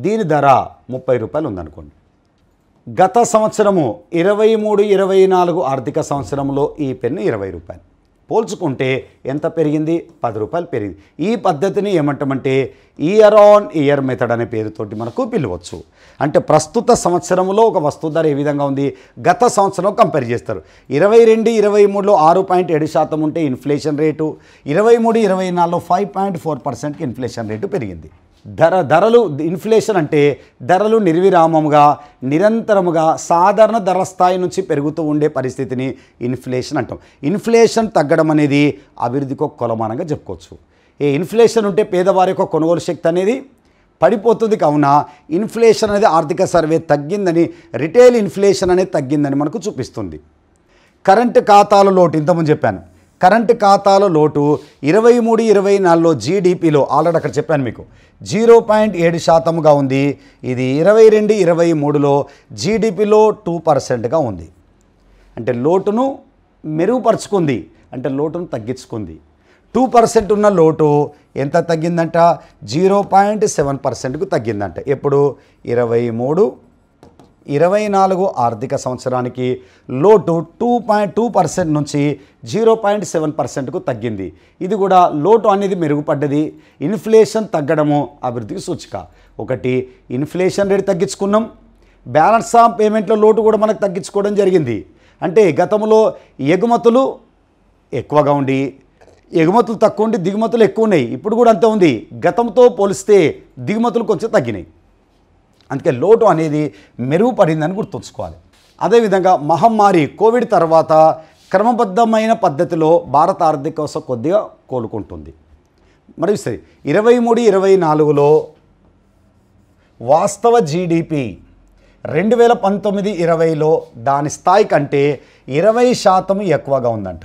దీని ధర 30 రూపాయలు ఉందనుకోండి. గత సంవత్సరము 23-24 ఆర్థిక సంవత్సరంలో ఈ పెన్ను 20 రూపాయలు. పోల్చుకుంటే ఎంత పెరిగింది, 10 రూపాయలు పెరిగింది. ఈ పద్ధతిని ఏమంటామంటే ఇయర్ ఆన్ ఇయర్ మెథడ్ అనే పేరుతోటి మనకు పిలవచ్చు. అంటే ప్రస్తుత సంవత్సరంలో ఒక వస్తువు ధర ఏ విధంగా ఉంది, గత సంవత్సరం కంపేర్ చేస్తారు. 22-23లో 6.7% ఉంటే ఇన్ఫ్లేషన్ రేటు, 23-24లో 5.4%కి ఇన్ఫ్లేషన్ రేటు పెరిగింది. ధరలు ఇన్ఫ్లేషన్ అంటే ధరలు నిర్విరామముగా నిరంతరముగా సాధారణ ధర స్థాయి నుంచి పెరుగుతూ ఉండే పరిస్థితిని ఇన్ఫ్లేషన్ అంటాం. ఇన్ఫ్లేషన్ తగ్గడం అనేది అభివృద్ధికి ఒక కొలమానంగా చెప్పుకోవచ్చు. ఏ ఇన్ఫ్లేషన్ ఉంటే పేదవారి యొక్క కొనుగోలు శక్తి అనేది పడిపోతుంది. కావున ఇన్ఫ్లేషన్ అనేది ఆర్థిక సర్వే తగ్గిందని, రిటైల్ ఇన్ఫ్లేషన్ అనేది తగ్గిందని మనకు చూపిస్తుంది. కరెంటు ఖాతాల లోటు ఇంతకుముందు చెప్పాను. కరెంటు ఖాతాల లోటు 23-24లో జీడిపిలో ఆల్రెడీ అక్కడ చెప్పాను మీకు 0.7%గా ఉంది. ఇది 22-23లో జీడిపిలో 2%గా ఉంది. అంటే లోటును మెరుగుపరుచుకుంది, అంటే లోటును తగ్గించుకుంది. 2% ఉన్న లోటు ఎంత తగ్గిందంట, 0.7%కు తగ్గిందంట. ఎప్పుడు 23-24 ఆర్థిక సంవత్సరానికి లోటు 2% నుంచి 0.7%కు తగ్గింది. ఇది కూడా లోటు అనేది మెరుగుపడ్డది. ఇన్ఫ్లేషన్ తగ్గడము అభివృద్ధికి సూచిక. ఒకటి ఇన్ఫ్లేషన్ రేట్ తగ్గించుకున్నాం, బ్యాలెన్స్ ఆఫ్ పేమెంట్లో లోటు కూడా మనకు తగ్గించుకోవడం జరిగింది. అంటే గతంలో ఎగుమతులు ఎక్కువగా ఉండి ఎగుమతులు తక్కువ ఉండి దిగుమతులు ఎక్కువ ఉన్నాయి. ఇప్పుడు కూడా అంతే ఉంది. గతంతో పోలిస్తే దిగుమతులు కొంచెం తగ్గినాయి. అందుకే లోటు అనేది మెరుగుపడిందని గుర్తుంచుకోవాలి. అదేవిధంగా మహమ్మారి కోవిడ్ తర్వాత క్రమబద్ధమైన పద్ధతిలో భారత ఆర్థిక వ్యవస్థ కొద్దిగా కోలుకుంటుంది. మరియు సరే 23-24లో వాస్తవ జీడిపి 2019-20లో దాని స్థాయి కంటే 20% ఎక్కువగా ఉందంట.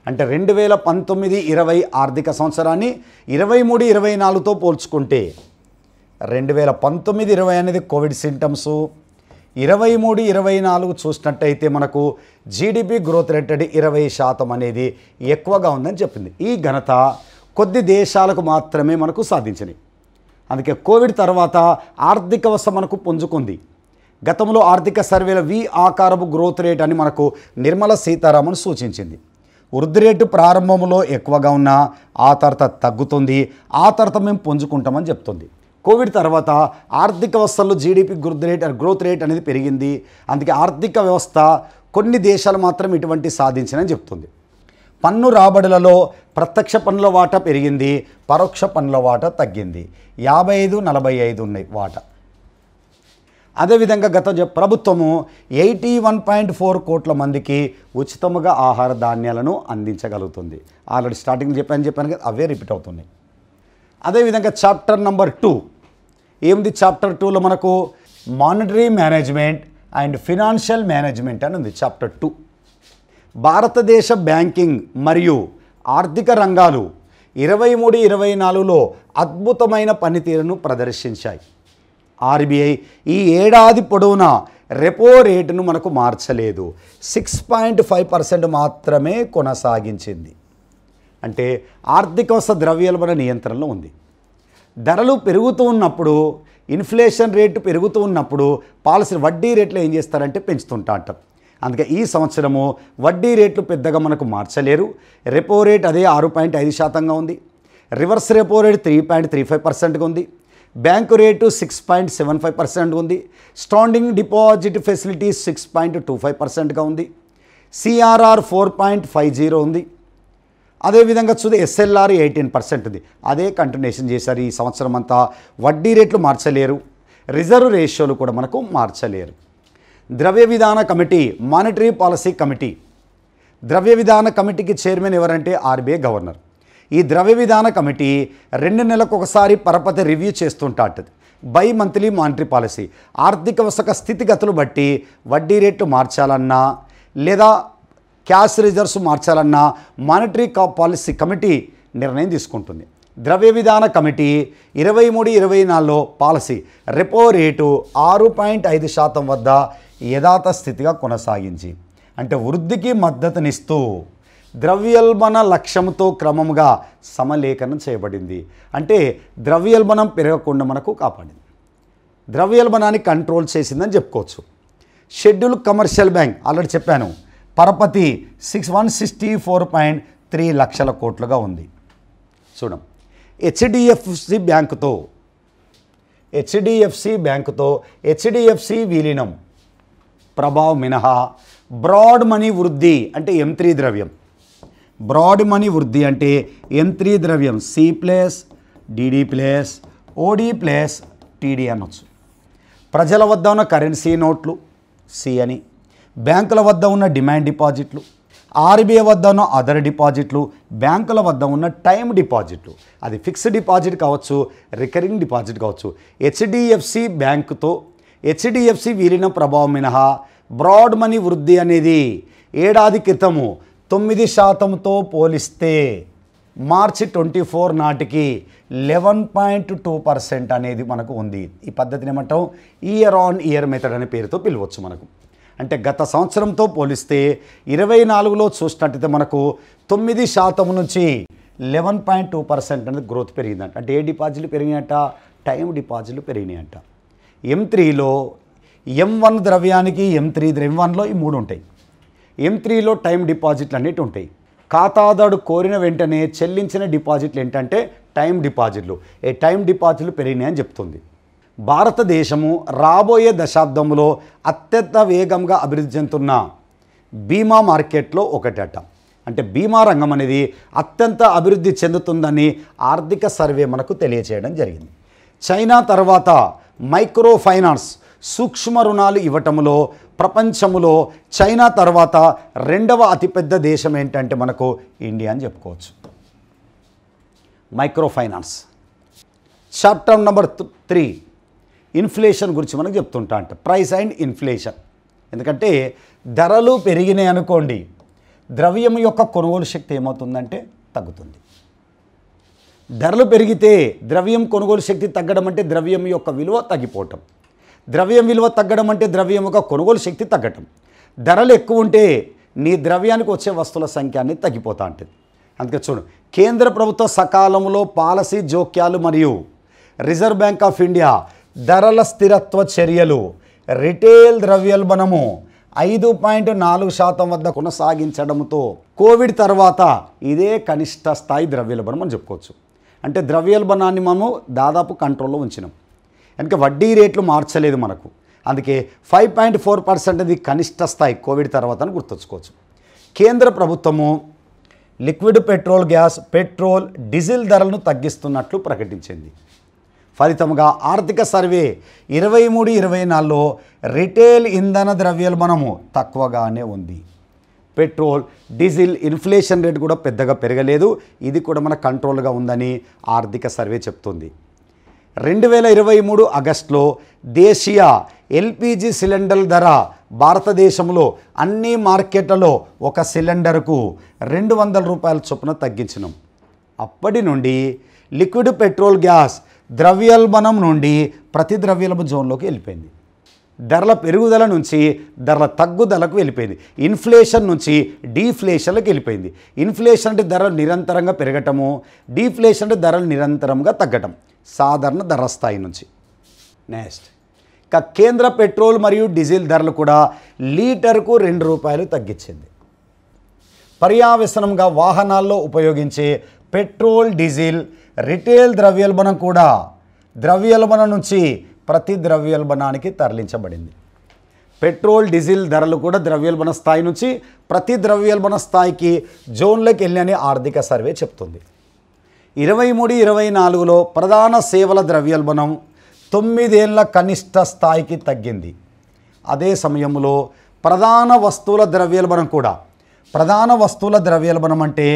అంటే 2019-20 ఆర్థిక సంవత్సరాన్ని 23-24తో పోల్చుకుంటే 2019-20 అనేది కోవిడ్ సింటమ్సు, 23-24 చూసినట్టయితే మనకు జీడిపి గ్రోత్ రేట్ 20% అనేది ఎక్కువగా ఉందని చెప్పింది. ఈ ఘనత కొద్ది దేశాలకు మాత్రమే మనకు సాధించినాయి. అందుకే కోవిడ్ తర్వాత ఆర్థిక వ్యవస్థ మనకు పుంజుకుంది. గతంలో ఆర్థిక సర్వేల వి ఆకారపు గ్రోత్ రేట్ అని మనకు నిర్మలా సీతారామన్ సూచించింది. వృద్ధి రేటు ప్రారంభంలో ఎక్కువగా ఉన్న ఆ తర్వాత తగ్గుతుంది, ఆ తర్వాత మేము పుంజుకుంటామని చెప్తుంది. కోవిడ్ తర్వాత ఆర్థిక వ్యవస్థలో జీడిపి గ్రోత్ రేట్ అనేది పెరిగింది. అందుకే ఆర్థిక వ్యవస్థ కొన్ని దేశాలు మాత్రం ఇటువంటి సాధించినని చెప్తుంది. పన్ను రాబడులలో ప్రత్యక్ష పన్నుల వాటా పెరిగింది, పరోక్ష పన్నుల వాటా తగ్గింది. 55-45 ఉన్నాయి వాటా. అదేవిధంగా గత ప్రభుత్వము 81.4 కోట్ల మందికి ఉచితముగా ఆహార ధాన్యాలను అందించగలుగుతుంది. ఆల్రెడీ స్టార్టింగ్ చెప్పాను కదా, అవే రిపీట్ అవుతున్నాయి. అదేవిధంగా చాప్టర్ నెంబర్ 2 ఏమిది? చాప్టర్ 2లో మనకు monetary management and financial management అని ఉంది. చాప్టర్ 2 భారతదేశ బ్యాంకింగ్ మరియు ఆర్థిక రంగాలు 23-24లో అద్భుతమైన పనితీరును ప్రదర్శించాయి. ఆర్బీఐ ఈ ఏడాది పొడవునా రెపో రేటును మనకు మార్చలేదు, 6.5% మాత్రమే కొనసాగించింది. అంటే ఆర్థిక వ్యవస్థ ద్రవ్యోల్బణ నియంత్రణలో ఉంది. ధరలు పెరుగుతూ ఉన్నప్పుడు, ఇన్ఫ్లేషన్ రేటు పెరుగుతూ ఉన్నప్పుడు పాలసీ వడ్డీ రేట్లు ఏం చేస్తారంటే పెంచుతుంటా అంటారు. అందుకే ఈ సంవత్సరము వడ్డీ రేట్లు పెద్దగా మనకు మార్చలేరు. రెపో రేట్ అదే 6.5%గా ఉంది. రివర్స్ రెపో రేట్ 3.35%గా ఉంది. బ్యాంకు రేటు 6.75% ఉంది. స్టాండింగ్ డిపాజిట్ ఫెసిలిటీ 6.25%గా ఉంది. సిఆర్ఆర్ 4.50 ఉంది. అదేవిధంగా చూస్తే ఎస్ఎల్ఆర్ 18% ఉంది. అదే కంటిన్యూషన్ చేశారు. ఈ సంవత్సరం అంతా వడ్డీ రేట్లు మార్చలేరు, రిజర్వ్ రేషియోలు కూడా మనకు మార్చలేరు. ద్రవ్య విధాన కమిటీ, మానిటరీ పాలసీ కమిటీ, ద్రవ్య విధాన కమిటీకి చైర్మన్ ఎవరంటే ఆర్బీఐ గవర్నర్. ఈ ద్రవ్య విధాన కమిటీ 2 నెలలకు ఒకసారి పరపతి రివ్యూ చేస్తుంటుంది. బై మంత్లీ మానిటరీ పాలసీ, ఆర్థిక వ్యవస్థ స్థితిగతులు బట్టి వడ్డీ రేట్లు మార్చాలన్నా లేదా క్యాష్ రిజర్వ్స్ మార్చాలన్నా మానిటరీ పాలసీ కమిటీ నిర్ణయం తీసుకుంటుంది. ద్రవ్య విధాన కమిటీ 23-24లో పాలసీ రెపో రేటు 6.5% వద్ద యథాతథ స్థితిగా కొనసాగించి, అంటే వృద్ధికి మద్దతునిస్తూ ద్రవ్యోల్బణ లక్ష్యంతో క్రమంగా సమలేఖనం చేయబడింది. అంటే ద్రవ్యోల్బణం పెరగకుండా మనకు కాపాడింది, ద్రవ్యోల్బణాన్ని కంట్రోల్ చేసిందని చెప్పుకోవచ్చు. షెడ్యూల్ కమర్షియల్ బ్యాంక్ ఆల్రెడీ చెప్పాను, పరపతి 164.3 లక్షల కోట్లుగా ఉంది. చూడం, హెచ్డిఎఫ్సి బ్యాంకుతో హెచ్డిఎఫ్సి విలీనం ప్రభావం మినహా బ్రాడ్ మనీ వృద్ధి అంటే M3 ద్రవ్యం, బ్రాడ్ మనీ వృద్ధి అంటే M3 ద్రవ్యం C+DD+OD+TD అనొచ్చు. ప్రజల వద్ద ఉన్న కరెన్సీ నోట్లు C అని, బ్యాంకుల వద్ద ఉన్న డిమాండ్ డిపాజిట్లు, ఆర్బీఐ వద్ద ఉన్న అదర్ డిపాజిట్లు, బ్యాంకుల వద్ద ఉన్న టైమ్ డిపాజిట్లు, అది ఫిక్స్డ్ డిపాజిట్ కావచ్చు, రికరింగ్ డిపాజిట్ కావచ్చు. హెచ్డిఎఫ్సి బ్యాంకుతో హెచ్డిఎఫ్సి విలీనం ప్రభావం మినహా బ్రాడ్ మనీ వృద్ధి అనేది ఏడాది క్రితము 9%తో పోలిస్తే మార్చి 24 నాటికి 11.2% అనేది మనకు ఉంది. ఈ పద్ధతిని ఏమంటాం? ఇయర్ ఆన్ ఇయర్ మెథడ్ అనే పేరుతో పిలవచ్చు మనకు. అంటే గత సంవత్సరంతో పోలిస్తే 24లో చూసినట్టయితే మనకు 9% నుంచి 11.2% అనేది గ్రోత్ పెరిగిందంట. అంటే ఏ డిపాజిట్లు పెరిగినాయట? టైం డిపాజిట్లు పెరిగినాయంట. M3లో M1 ద్రవ్యానికి M1లో ఈ 3 ఉంటాయి. M3లో టైం డిపాజిట్లు అన్నిటి ఉంటాయి. ఖాతాదారుడు కోరిన వెంటనే చెల్లించిన డిపాజిట్లు ఏంటంటే టైం డిపాజిట్లు. ఏ టైం డిపాజిట్లు పెరిగినాయని చెప్తుంది. భారతదేశము రాబోయే దశాబ్దంలో అత్యంత వేగంగా అభివృద్ధి చెందుతున్న బీమా మార్కెట్లో ఒకటట. అంటే బీమా రంగం అనేది అత్యంత అభివృద్ధి చెందుతుందని ఆర్థిక సర్వే మనకు తెలియచేయడం జరిగింది. చైనా తర్వాత మైక్రో ఫైనాన్స్ సూక్ష్మ రుణాలు ఇవ్వటంలో ప్రపంచంలో చైనా తర్వాత 2వ అతిపెద్ద దేశం ఏంటంటే మనకు ఇండియా అని చెప్పుకోవచ్చు. Micro finance. Chapter number 3 inflation గురించి మనకు చెప్తుంటా అంట. Price and inflation. ఎందుకంటే ధరలు పెరిగినాయి అనుకోండి, ద్రవ్యం యొక్క కొనుగోలు శక్తి ఏమవుతుందంటే తగ్గుతుంది. ధరలు పెరిగితే ద్రవ్యం కొనుగోలు శక్తి తగ్గడం అంటే ద్రవ్యం యొక్క విలువ తగ్గిపోవటం. ద్రవ్యం విలువ తగ్గడం అంటే ద్రవ్యం యొక్క కొనుగోలు శక్తి తగ్గటం. ధరలు ఎక్కువ ఉంటే నీ ద్రవ్యానికి వచ్చే వస్తువుల సంఖ్య అనేది తగ్గిపోతూ ఉంటుంది. అందుకే చూడు, కేంద్ర ప్రభుత్వ సకాలంలో పాలసీ జోక్యాలు మరియు రిజర్వ్ బ్యాంక్ ఆఫ్ ఇండియా ధరల స్థిరత్వ చర్యలు రిటైల్ ద్రవ్యోల్బణము 5.4% వద్ద కొనసాగించడంతో కోవిడ్ తర్వాత ఇదే కనిష్ట స్థాయి ద్రవ్యోల్బణం అని చెప్పుకోవచ్చు. అంటే ద్రవ్యోల్బణాన్ని మనము దాదాపు కంట్రోల్లో ఉంచినాం. కనుక వడ్డీ రేట్లు మార్చలేదు మనకు. అందుకే 5.4% అది కనిష్ట స్థాయి కోవిడ్ తర్వాత అని గుర్తుంచుకోవచ్చు. కేంద్ర ప్రభుత్వము liquid petrol, gas, petrol, diesel ధరలను తగ్గిస్తున్నట్లు ప్రకటించింది. ఫలితంగా ఆర్థిక సర్వే 23-24లో రిటైల్ ఇంధన ద్రవ్యోల్బణము తక్కువగానే ఉంది. పెట్రోల్, డీజిల్ ఇన్ఫ్లేషన్ రేట్ కూడా పెద్దగా పెరగలేదు. ఇది కూడా మన కంట్రోల్గా ఉందని ఆర్థిక సర్వే చెప్తుంది. 2023 ఆగస్టులో దేశీయ ఎల్పిజి సిలిండర్ ధర భారతదేశంలో అన్ని మార్కెట్లలో ఒక సిలిండర్కు 200 రూపాయల చొప్పున తగ్గించినాం. అప్పటి నుండి లిక్విడ్ పెట్రోల్, గ్యాస్ ద్రవ్యోల్బణం నుండి ప్రతి ద్రవ్యోల్బణ జోన్లోకి వెళ్ళిపోయింది. ధరల పెరుగుదల నుంచి ధరల తగ్గుదలకు వెళ్ళిపోయింది. ఇన్ఫ్లేషన్ నుంచి డీఫ్లేషన్లకు వెళ్ళిపోయింది. ఇన్ఫ్లేషన్ అంటే ధరలు నిరంతరంగా పెరగటము, డీఫ్లేషన్ అంటే ధరలు నిరంతరంగా తగ్గటం, సాధారణ ధర స్థాయి నుంచి. నెక్స్ట్, ఇక కేంద్ర పెట్రోల్ మరియు డీజిల్ ధరలు కూడా లీటర్కు 2 రూపాయలు తగ్గించింది. పర్యావసనంగా వాహనాల్లో ఉపయోగించే పెట్రోల్, డీజిల్ రిటైల్ ద్రవ్యోల్బణం కూడా ద్రవ్యోల్బణం నుంచి ప్రతి ద్రవ్యోల్బణానికి తరలించబడింది. పెట్రోల్, డీజిల్ ధరలు కూడా ద్రవ్యోల్బణ స్థాయి నుంచి ప్రతి ద్రవ్యోల్బణ స్థాయికి జోన్లోకి వెళ్ళని ఆర్థిక సర్వే చెప్తుంది. 23-24లో ప్రధాన సేవల ద్రవ్యోల్బణం 9 ఏళ్ల కనిష్ట స్థాయికి తగ్గింది. అదే సమయంలో ప్రధాన వస్తువుల ద్రవ్యోల్బణం అంటే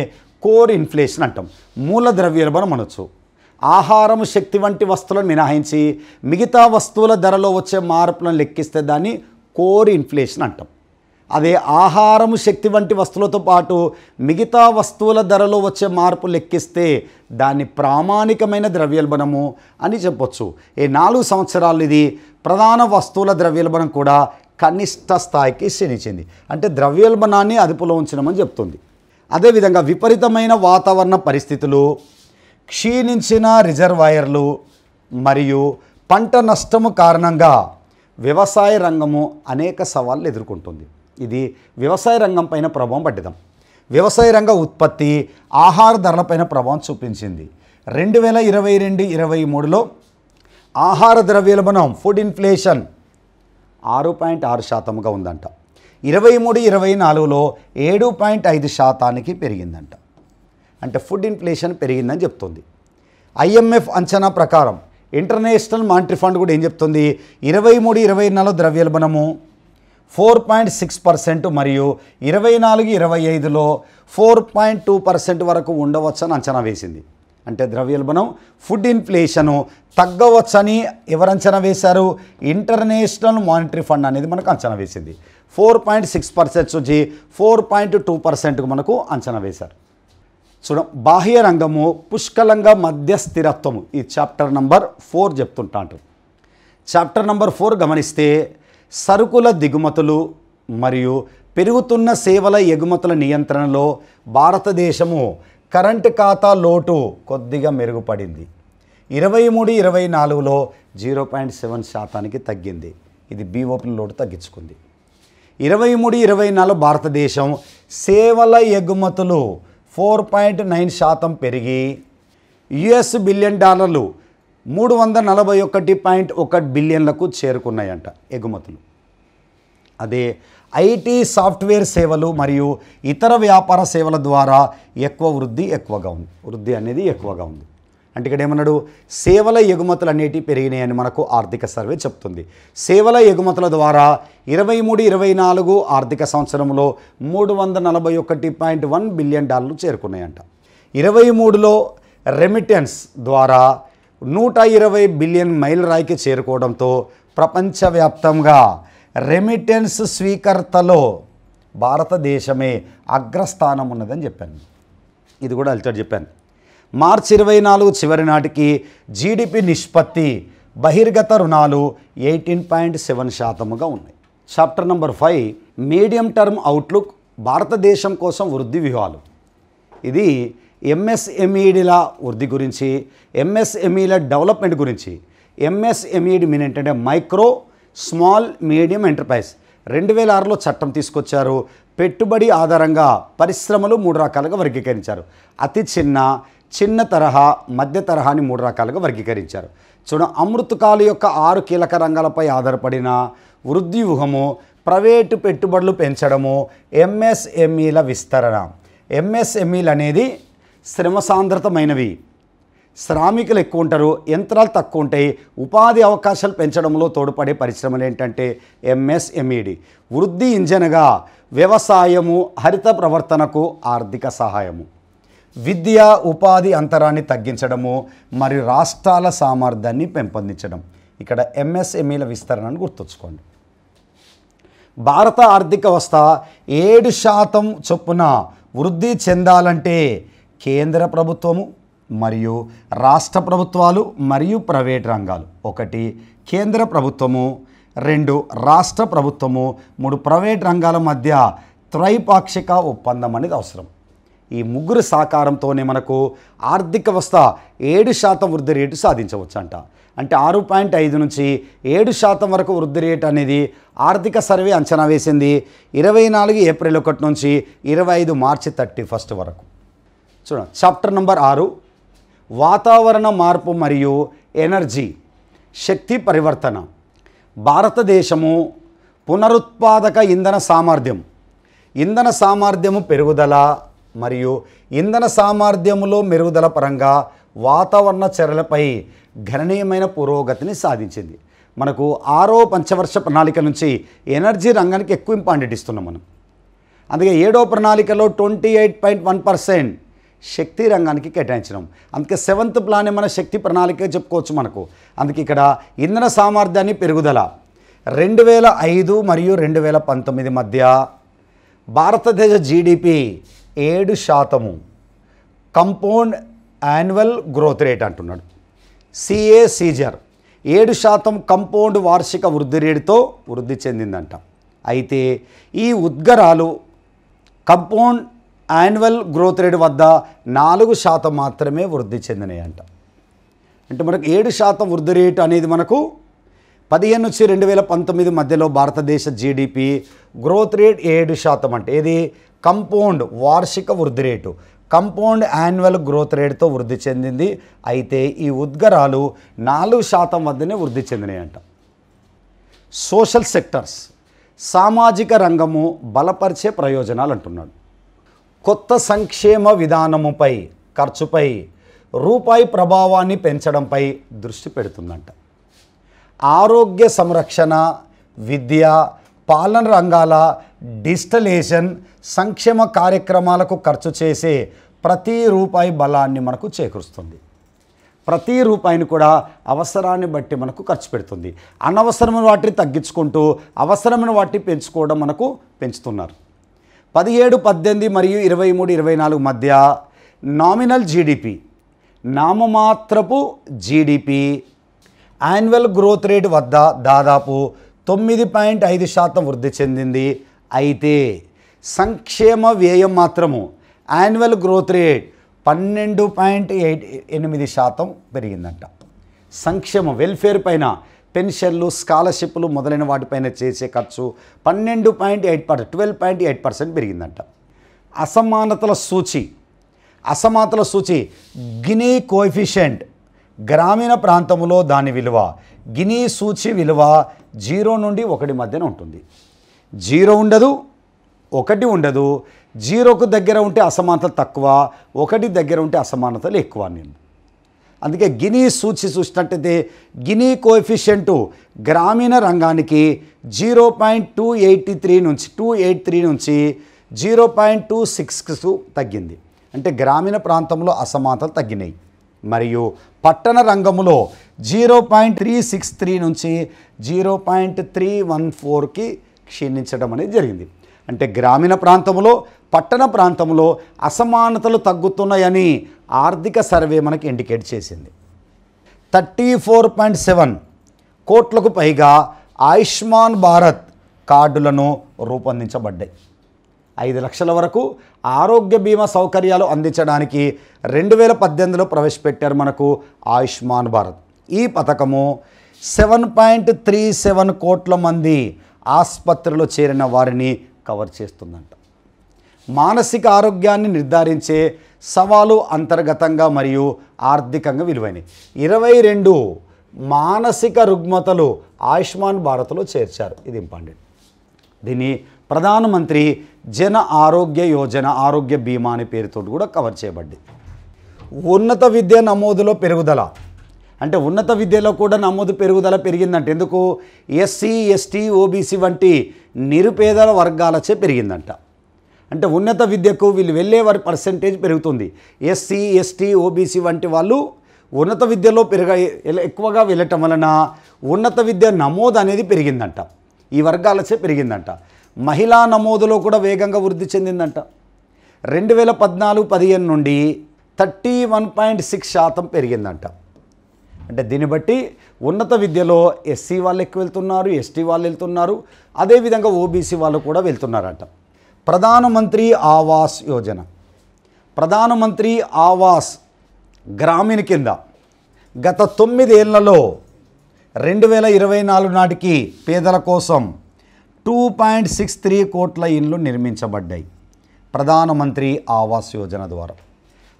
కోర్ ఇన్ఫ్లేషన్ అంటాం, మూల ద్రవ్యోల్బణం అనొచ్చు. ఆహారం, శక్తి వంటి వస్తువులను మినహాయించి మిగతా వస్తువుల ధరలో వచ్చే మార్పులను లెక్కిస్తే దాన్ని కోర్ ఇన్ఫ్లేషన్ అంటాం. అదే ఆహారం, శక్తి వంటి వస్తువులతో పాటు మిగతా వస్తువుల ధరలో వచ్చే మార్పు లెక్కిస్తే దాన్ని ప్రామాణికమైన ద్రవ్యోల్బణము అని చెప్పొచ్చు. ఈ 4 సంవత్సరాలు ఇది ప్రధాన వస్తువుల ద్రవ్యోల్బణం కూడా కనిష్ట స్థాయికి క్షీణించింది. అంటే ద్రవ్యోల్బణాన్ని అదుపులో ఉంచడమని చెప్తుంది. అదేవిధంగా విపరీతమైన వాతావరణ పరిస్థితులు, క్షీణించిన రిజర్వాయర్లు మరియు పంట నష్టము కారణంగా వ్యవసాయ రంగము అనేక సవాళ్ళు ఎదుర్కొంటుంది. ఇది వ్యవసాయ రంగం పైన ప్రభావం పడ్డదాం. వ్యవసాయ రంగ ఉత్పత్తి ఆహార ధరలపైన ప్రభావం చూపించింది. 2022-23లో ఆహార ద్రవ్యోల్బణం ఫుడ్ ఇన్ఫ్లేషన్ 6.6%గా ఉందంట. 23-24లో 7.5%కి పెరిగిందంట. అంటే ఫుడ్ ఇన్ఫ్లేషన్ పెరిగిందని చెప్తుంది. IMF అంచనా ప్రకారం ఇంటర్నేషనల్ మానిటరీ ఫండ్ కూడా ఏం చెప్తుంది, 23-24 ద్రవ్యోల్బణము 4.6% మరియు 24-25లో 4.2% వరకు ఉండవచ్చని అంచనా వేసింది. అంటే ద్రవ్యోల్బణం, ఫుడ్ ఇన్ఫ్లేషను తగ్గవచ్చని ఎవరు అంచనా వేశారు? ఇంటర్నేషనల్ మానిటరీ ఫండ్ అనేది మనకు అంచనా వేసింది. 4.6% నుంచి 4.2%కు మనకు అంచనా వేశారు. చూడం, బాహ్య రంగము పుష్కలంగా మధ్య స్థిరత్వము, ఈ చాప్టర్ నంబర్ 4 చెప్తుంటా అంటారు. చాప్టర్ నంబర్ 4 గమనిస్తే సరుకుల దిగుమతులు మరియు పెరుగుతున్న సేవల ఎగుమతుల నియంత్రణలో భారతదేశము కరెంటు ఖాతా లోటు కొద్దిగా మెరుగుపడింది. 23-24లో 0.7%కి తగ్గింది. ఇది BOP లోటు తగ్గించుకుంది. 23-24 భారతదేశం సేవల ఎగుమతులు 4.9% పెరిగి US బిలియన్ డాలర్లు $341.1 బిలియన్లకు చేరుకున్నాయంట ఎగుమతులు. అదే IT, సాఫ్ట్వేర్ సేవలు మరియు ఇతర వ్యాపార సేవల ద్వారా వృద్ధి అనేది ఎక్కువగా ఉంది. అంటే ఇక్కడ ఏమన్నాడు, సేవల ఎగుమతులు అనేటివి పెరిగినాయని మనకు ఆర్థిక సర్వే చెప్తుంది. సేవల ఎగుమతుల ద్వారా 23-24 ఆర్థిక సంవత్సరంలో $341.1 బిలియన్ చేరుకున్నాయంట. 23లో రెమిటెన్స్ ద్వారా 120 బిలియన్ మైల్ రాయికి చేరుకోవడంతో ప్రపంచవ్యాప్తంగా రెమిటెన్స్ స్వీకర్తలో భారతదేశమే అగ్రస్థానం ఉన్నదని చెప్పాను. ఇది కూడా అల్చర్ చెప్పాను. మార్చి 24 చివరి నాటికి జీడిపి నిష్పత్తి బహిర్గత రుణాలు 18.7%గా ఉన్నాయి. Chapter number 5 medium term outlook, భారతదేశం కోసం వృద్ధి వ్యూహాలు. ఇది ఎంఎస్ఎంఈడిల వృద్ధి గురించి, ఎంఎస్ఎంఈల డెవలప్మెంట్ గురించి. ఎంఎస్ఎంఈడి మీన్ ఏంటంటే మైక్రో స్మాల్ మీడియం ఎంటర్ప్రైజ్. 2006లో చట్టం తీసుకొచ్చారు. పెట్టుబడి ఆధారంగా పరిశ్రమలు 3 రకాలుగా వర్గీకరించారు. అతి చిన్న, చిన్న తరహా, మధ్య తరహాని 3 రకాలుగా వర్గీకరించారు. అమృతకాలు యొక్క 6 కీలక రంగాలపై ఆధారపడిన వృద్ధి వ్యూహము, ప్రైవేటు పెట్టుబడులు పెంచడము, ఎంఎస్ఎంఈల విస్తరణ. ఎంఎస్ఎంఈలు అనేది శ్రమ సాంద్రతమైనవి, శ్రామికులు ఎక్కువ ఉంటారు, యంత్రాలు తక్కువ ఉంటాయి, ఉపాధి అవకాశాలు పెంచడంలో తోడ్పడే పరిశ్రమలు ఏంటంటే ఎంఎస్ఎంఈడి. వృద్ధి ఇంజన్గా వ్యవసాయము, హరిత ప్రవర్తనకు ఆర్థిక సహాయము, విద్య, ఉపాధి అంతరాన్ని తగ్గించడము మరియు రాష్ట్రాల సామర్థ్యాన్ని పెంపొందించడం. ఇక్కడ ఎంఎస్ఎంఈల విస్తరణను గుర్తుంచుకోండి. భారత ఆర్థిక వ్యవస్థ 7% చొప్పున వృద్ధి చెందాలంటే కేంద్ర ప్రభుత్వము మరియు రాష్ట్ర ప్రభుత్వాలు మరియు ప్రైవేట్ రంగాలు, 1 కేంద్ర ప్రభుత్వము, 2 రాష్ట్ర ప్రభుత్వము, 3 ప్రైవేట్ రంగాల మధ్య త్రైపాక్షిక ఒప్పందం అనేది అవసరం. ఈ ముగ్గురు సహకారంతోనే మనకు ఆర్థిక వ్యవస్థ 7% వృద్ధి రేటు సాధించవచ్చు అంట. అంటే 6.5 నుంచి 7% వరకు వృద్ధి రేటు అనేది ఆర్థిక సర్వే అంచనా వేసింది 24 ఏప్రిల్ 1 నుంచి 25 మార్చి 31 వరకు. చూడండి, చాప్టర్ నెంబర్ 6 వాతావరణ మార్పు మరియు ఎనర్జీ, శక్తి పరివర్తన. భారతదేశము పునరుత్పాదక ఇంధన సామర్థ్యము పెరుగుదల మరియు ఇంధన సామర్థ్యములో మెరుగుదల పరంగా వాతావరణ చర్యలపై గణనీయమైన పురోగతిని సాధించింది. మనకు 6వ పంచవర్ష ప్రణాళిక నుంచి ఎనర్జీ రంగానికి ఎక్కువ ఇంపార్టెంట్ ఇస్తున్నాం మనం. అందుకే 7వ ప్రణాళికలో 28.1% శక్తి రంగానికి కేటాయించినాం. అందుకే 7th ప్లాన్ మన శక్తి ప్రణాళిక చెప్పుకోవచ్చు మనకు. అందుకే ఇక్కడ ఇంధన సామర్థ్యాన్ని పెరుగుదల 2005 మరియు 2019 మధ్య భారతదేశ GDP 7% compound annual growth rate అంటున్నాడు. CAGR 7% కంపౌండ్ వార్షిక వృద్ధి రేటుతో వృద్ధి చెందిందంట. అయితే ఈ ఉద్గారాలు కంపౌండ్ యాన్యువల్ గ్రోత్ రేట్ వద్ద 4% మాత్రమే వృద్ధి చెందినాయంట. అంటే మనకు 7% వృద్ధి రేటు అనేది మనకు 15 నుంచి 2019 మధ్యలో భారతదేశ జీడిపి గ్రోత్ రేట్ 7% అంటే ఇది కంపౌండ్ వార్షిక వృద్ధి రేటు, కంపౌండ్ యాన్యువల్ గ్రోత్ రేట్తో వృద్ధి చెందింది. అయితే ఈ ఉద్గారాలు 4% వద్దనే వృద్ధి చెందినాయంట. సోషల్ సెక్టర్స్, సామాజిక రంగము బలపరిచే ప్రయోజనాలు అంటున్నాడు. కొత్త సంక్షేమ విధానముపై ఖర్చుపై రూపాయి ప్రభావాన్ని పెంచడంపై దృష్టి పెడుతుందంట. ఆరోగ్య సంరక్షణ, విద్య, పాలన రంగాల డిజిటలైజేషన్, సంక్షేమ కార్యక్రమాలకు ఖర్చు చేసే ప్రతి రూపాయి బలాన్ని మనకు చేకూరుస్తుంది. ప్రతి రూపాయిని కూడా అవసరాన్ని బట్టి మనకు ఖర్చు పెడుతుంది. అనవసరమైన వాటిని తగ్గించుకుంటూ అవసరమైన వాటిని పెంచుకోవడం మనకు పెంచుతున్నారు. 17, 18 మరియు 23, 24 మధ్య నామినల్ జీడిపి, నామమాత్రపు జీడిపి యాన్యువల్ గ్రోత్ రేట్ వద్ద దాదాపు 9.5% వృద్ధి చెందింది. అయితే సంక్షేమ వ్యయం మాత్రము యాన్యువల్ గ్రోత్ రేట్ 12.8% పెరిగిందంట. సంక్షేమ వెల్ఫేర్ పైన పెన్షన్లు, స్కాలర్షిప్లు మొదలైన వాటిపైన చేసే ఖర్చు 12.8% పెరిగిందంట. అసమానతల సూచి గినీ కోఎఫిషియంట్, గ్రామీణ ప్రాంతంలో దాని విలువ గినీ సూచి విలువ 0 నుండి 1 మధ్యన ఉంటుంది. 0 ఉండదు, 1 ఉండదు. 0కు దగ్గర ఉంటే అసమానతలు తక్కువ, 1 దగ్గర ఉంటే అసమానతలు ఎక్కువ. నేను అందుకే గినీ సూచి చూసినట్టయితే గినీ కోఎఫిషియంటు గ్రామీణ రంగానికి 283 నుంచి 0.26 తగ్గింది. అంటే గ్రామీణ ప్రాంతంలో అసమానతలు తగ్గినాయి. మరియు పట్టణ రంగంలో 0.363 నుంచి 0.314కి క్షీణించడం అనేది జరిగింది. అంటే గ్రామీణ ప్రాంతంలో పట్టణ ప్రాంతంలో అసమానతలు తగ్గుతున్నాయని ఆర్థిక సర్వే మనకి ఇండికేట్ చేసింది. 34.7 కోట్లకు పైగా ఆయుష్మాన్ భారత్ కార్డులను రూపొందించబడ్డాయి. 5 లక్షల వరకు ఆరోగ్య బీమా సౌకర్యాలు అందించడానికి 2018లో ప్రవేశపెట్టారు మనకు ఆయుష్మాన్ భారత్. ఈ పథకము 7.37 కోట్ల మంది ఆసుపత్రిలో చేరిన వారిని కవర్ చేస్తుందంట. మానసిక ఆరోగ్యాన్ని నిర్ధారించే సవాలు అంతర్గతంగా మరియు ఆర్థికంగా విలువైనవి. 22 మానసిక రుగ్మతలు ఆయుష్మాన్ భారత్లో చేర్చారు. ఇది ఇంపార్టెంట్. దీన్ని ప్రధానమంత్రి జన ఆరోగ్య యోజన ఆరోగ్య బీమా అనే పేరుతో కూడా కవర్ చేయబడ్డది. ఉన్నత విద్య నమోదులో పెరుగుదల అంటే ఉన్నత విద్యలో కూడా నమోదు పెరుగుదల పెరిగిందంట. ఎందుకు? ఎస్సీ ఎస్టీ ఓబీసీ వంటి నిరుపేదల వర్గాలచే పెరిగిందంట. అంటే ఉన్నత విద్యకు వీళ్ళు వెళ్ళే వారి పర్సెంటేజ్ పెరుగుతుంది. ఎస్సీ ఎస్టీ ఓబీసీ వంటి వాళ్ళు ఉన్నత విద్యలో ఎక్కువగా వెళ్ళటం వలన ఉన్నత విద్య నమోదు అనేది పెరిగిందంట. ఈ వర్గాలచే పెరిగిందంట. మహిళా నమోదులో కూడా వేగంగా వృద్ధి చెందిందంట. 2014-15 నుండి 31.6% పెరిగిందంట. అంటే దీన్ని బట్టి ఉన్నత విద్యలో ఎస్సీ వాళ్ళు ఎక్కువ వెళ్తున్నారు, ఎస్టీ వాళ్ళు వెళ్తున్నారు, అదేవిధంగా ఓబీసీ వాళ్ళు కూడా వెళ్తున్నారట. ప్రధానమంత్రి ఆవాస్ యోజన, ప్రధానమంత్రి ఆవాస్ గ్రామీణ కింద గత 9 ఏళ్లలో 2024 నాటికి పేదల కోసం 2.63 కోట్ల ఇండ్లు నిర్మించబడ్డాయి ప్రధానమంత్రి ఆవాస్ యోజన ద్వారా.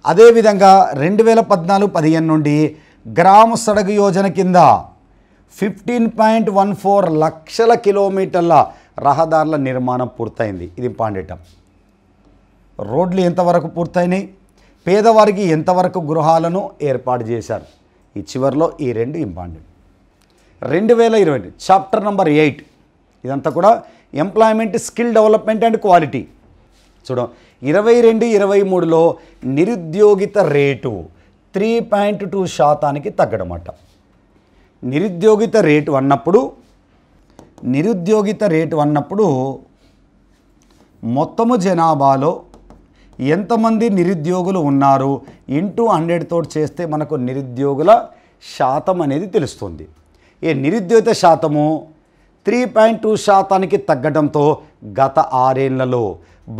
అదేవిధంగా 2014-15 నుండి గ్రామ సడక్ యోజన కింద 15.14 లక్షల కిలోమీటర్ల రహదారుల నిర్మాణం పూర్తయింది. ఇది ఇంపార్టెంట్. రోడ్లు ఎంతవరకు పూర్తయినాయి, పేదవారికి ఎంతవరకు గృహాలను ఏర్పాటు చేశారు, ఈ చివరిలో ఈ 2 ఇంపార్టెంట్. 2020 చాప్టర్ నెంబర్ 8 ఇదంతా కూడా employment, skill development and quality. చూడం 22-23లో నిరుద్యోగిత రేటు 3.2% తగ్గడమట. నిరుద్యోగిత రేటు అన్నప్పుడు మొత్తము జనాభాలో ఎంతమంది నిరుద్యోగులు ఉన్నారు ఇంటూ 100 తోటి చేస్తే మనకు నిరుద్యోగుల శాతం అనేది తెలుస్తుంది. ఈ నిరుద్యోగిత శాతము 3.2% తగ్గడంతో గత 6 ఏళ్లలో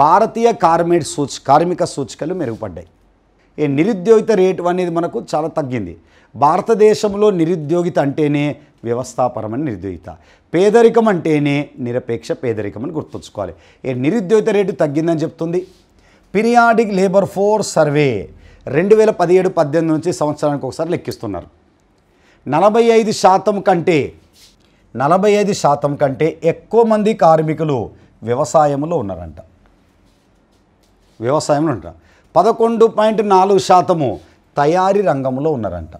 భారతీయ కార్మిక సూచికలు మెరుగుపడ్డాయి. ఈ నిరుద్యోగిత రేటు అనేది మనకు చాలా తగ్గింది. భారతదేశంలో నిరుద్యోగిత అంటేనే వ్యవస్థాపరమైన నిరుద్యోగిత, పేదరికం అంటేనే నిరపేక్ష పేదరికం అని గుర్తుంచుకోవాలి. ఈ నిరుద్యోగిత రేటు తగ్గిందని చెప్తుంది. పీరియాడిక్ లేబర్ ఫోర్స్ సర్వే 2017-18 నుంచి సంవత్సరానికి ఒకసారి లెక్కిస్తున్నారు. 45% కంటే ఎక్కువ మంది కార్మికులు వ్యవసాయంలో ఉన్నారంట. 11.4% తయారీ రంగంలో ఉన్నారంట.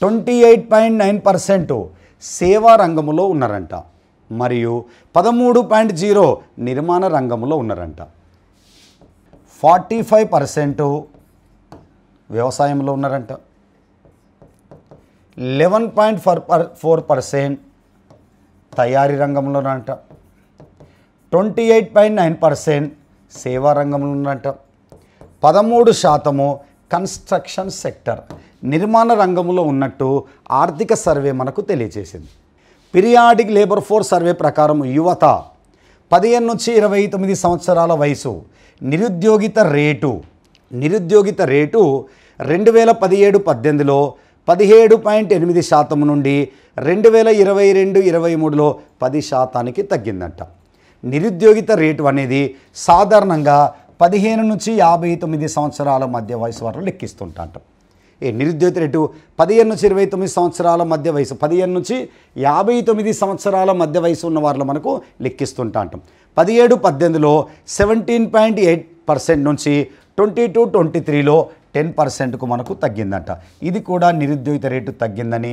28.9% సేవా రంగంలో ఉన్నారంట. మరియు 13.0 నిర్మాణ రంగంలో ఉన్నారంట. 45% వ్యవసాయంలో ఉన్నారంట. 11.4% తయారీ రంగంలో ఉన్నారంట. 28.9% సేవా రంగంలో ఉన్నారంట. 13% కన్స్ట్రక్షన్ సెక్టర్ నిర్మాణ రంగంలో ఉన్నట్టు ఆర్థిక సర్వే మనకు తెలియజేసింది. పీరియాడిక్ లేబర్ ఫోర్స్ సర్వే ప్రకారం యువత 15 నుంచి 29 సంవత్సరాల వయసు నిరుద్యోగిత రేటు 2017-18లో 17.8% నుండి 2022-23లో 10% తగ్గిందంట. నిరుద్యోగిత రేటు అనేది సాధారణంగా 15 నుంచి 59 సంవత్సరాల మధ్య వయసు వరకు లెక్కిస్తుంటాంట. ఈ నిరుద్యోగిత రేటు 15 నుంచి 29 సంవత్సరాల మధ్య వయసు, 15 నుంచి 59 సంవత్సరాల మధ్య వయసు ఉన్న వారిలో మనకు లెక్కిస్తుంటాంటాం. 17-18లో 17.8% నుంచి 22-23లో 10%కు మనకు తగ్గిందంట. ఇది కూడా నిరుద్యోగిత రేటు తగ్గిందని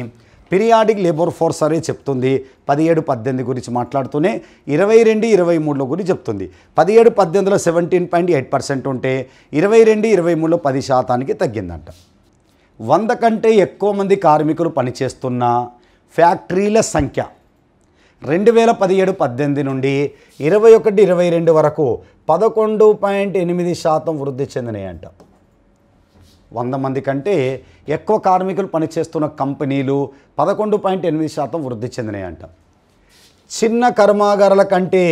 పీరియాడిక్ లేబర్ ఫోర్స్ సర్వే చెప్తుంది. 17-18 గురించి మాట్లాడుతూనే 22-23లో గురించి చెప్తుంది. 17-18లో 17.8% ఉంటే 22-23లో 10%కి తగ్గిందంట. 100 కంటే ఎక్కువ మంది కార్మికులు పనిచేస్తున్న ఫ్యాక్టరీల సంఖ్య 2017-18 నుండి 21-22 వరకు 11.8% వృద్ధి చెందినాయంట. 100 మంది కంటే ఎక్కువ కార్మికులు పనిచేస్తున్న కంపెనీలు 11.8% వృద్ధి చెందినాయంట. చిన్న కర్మాగారాల కంటే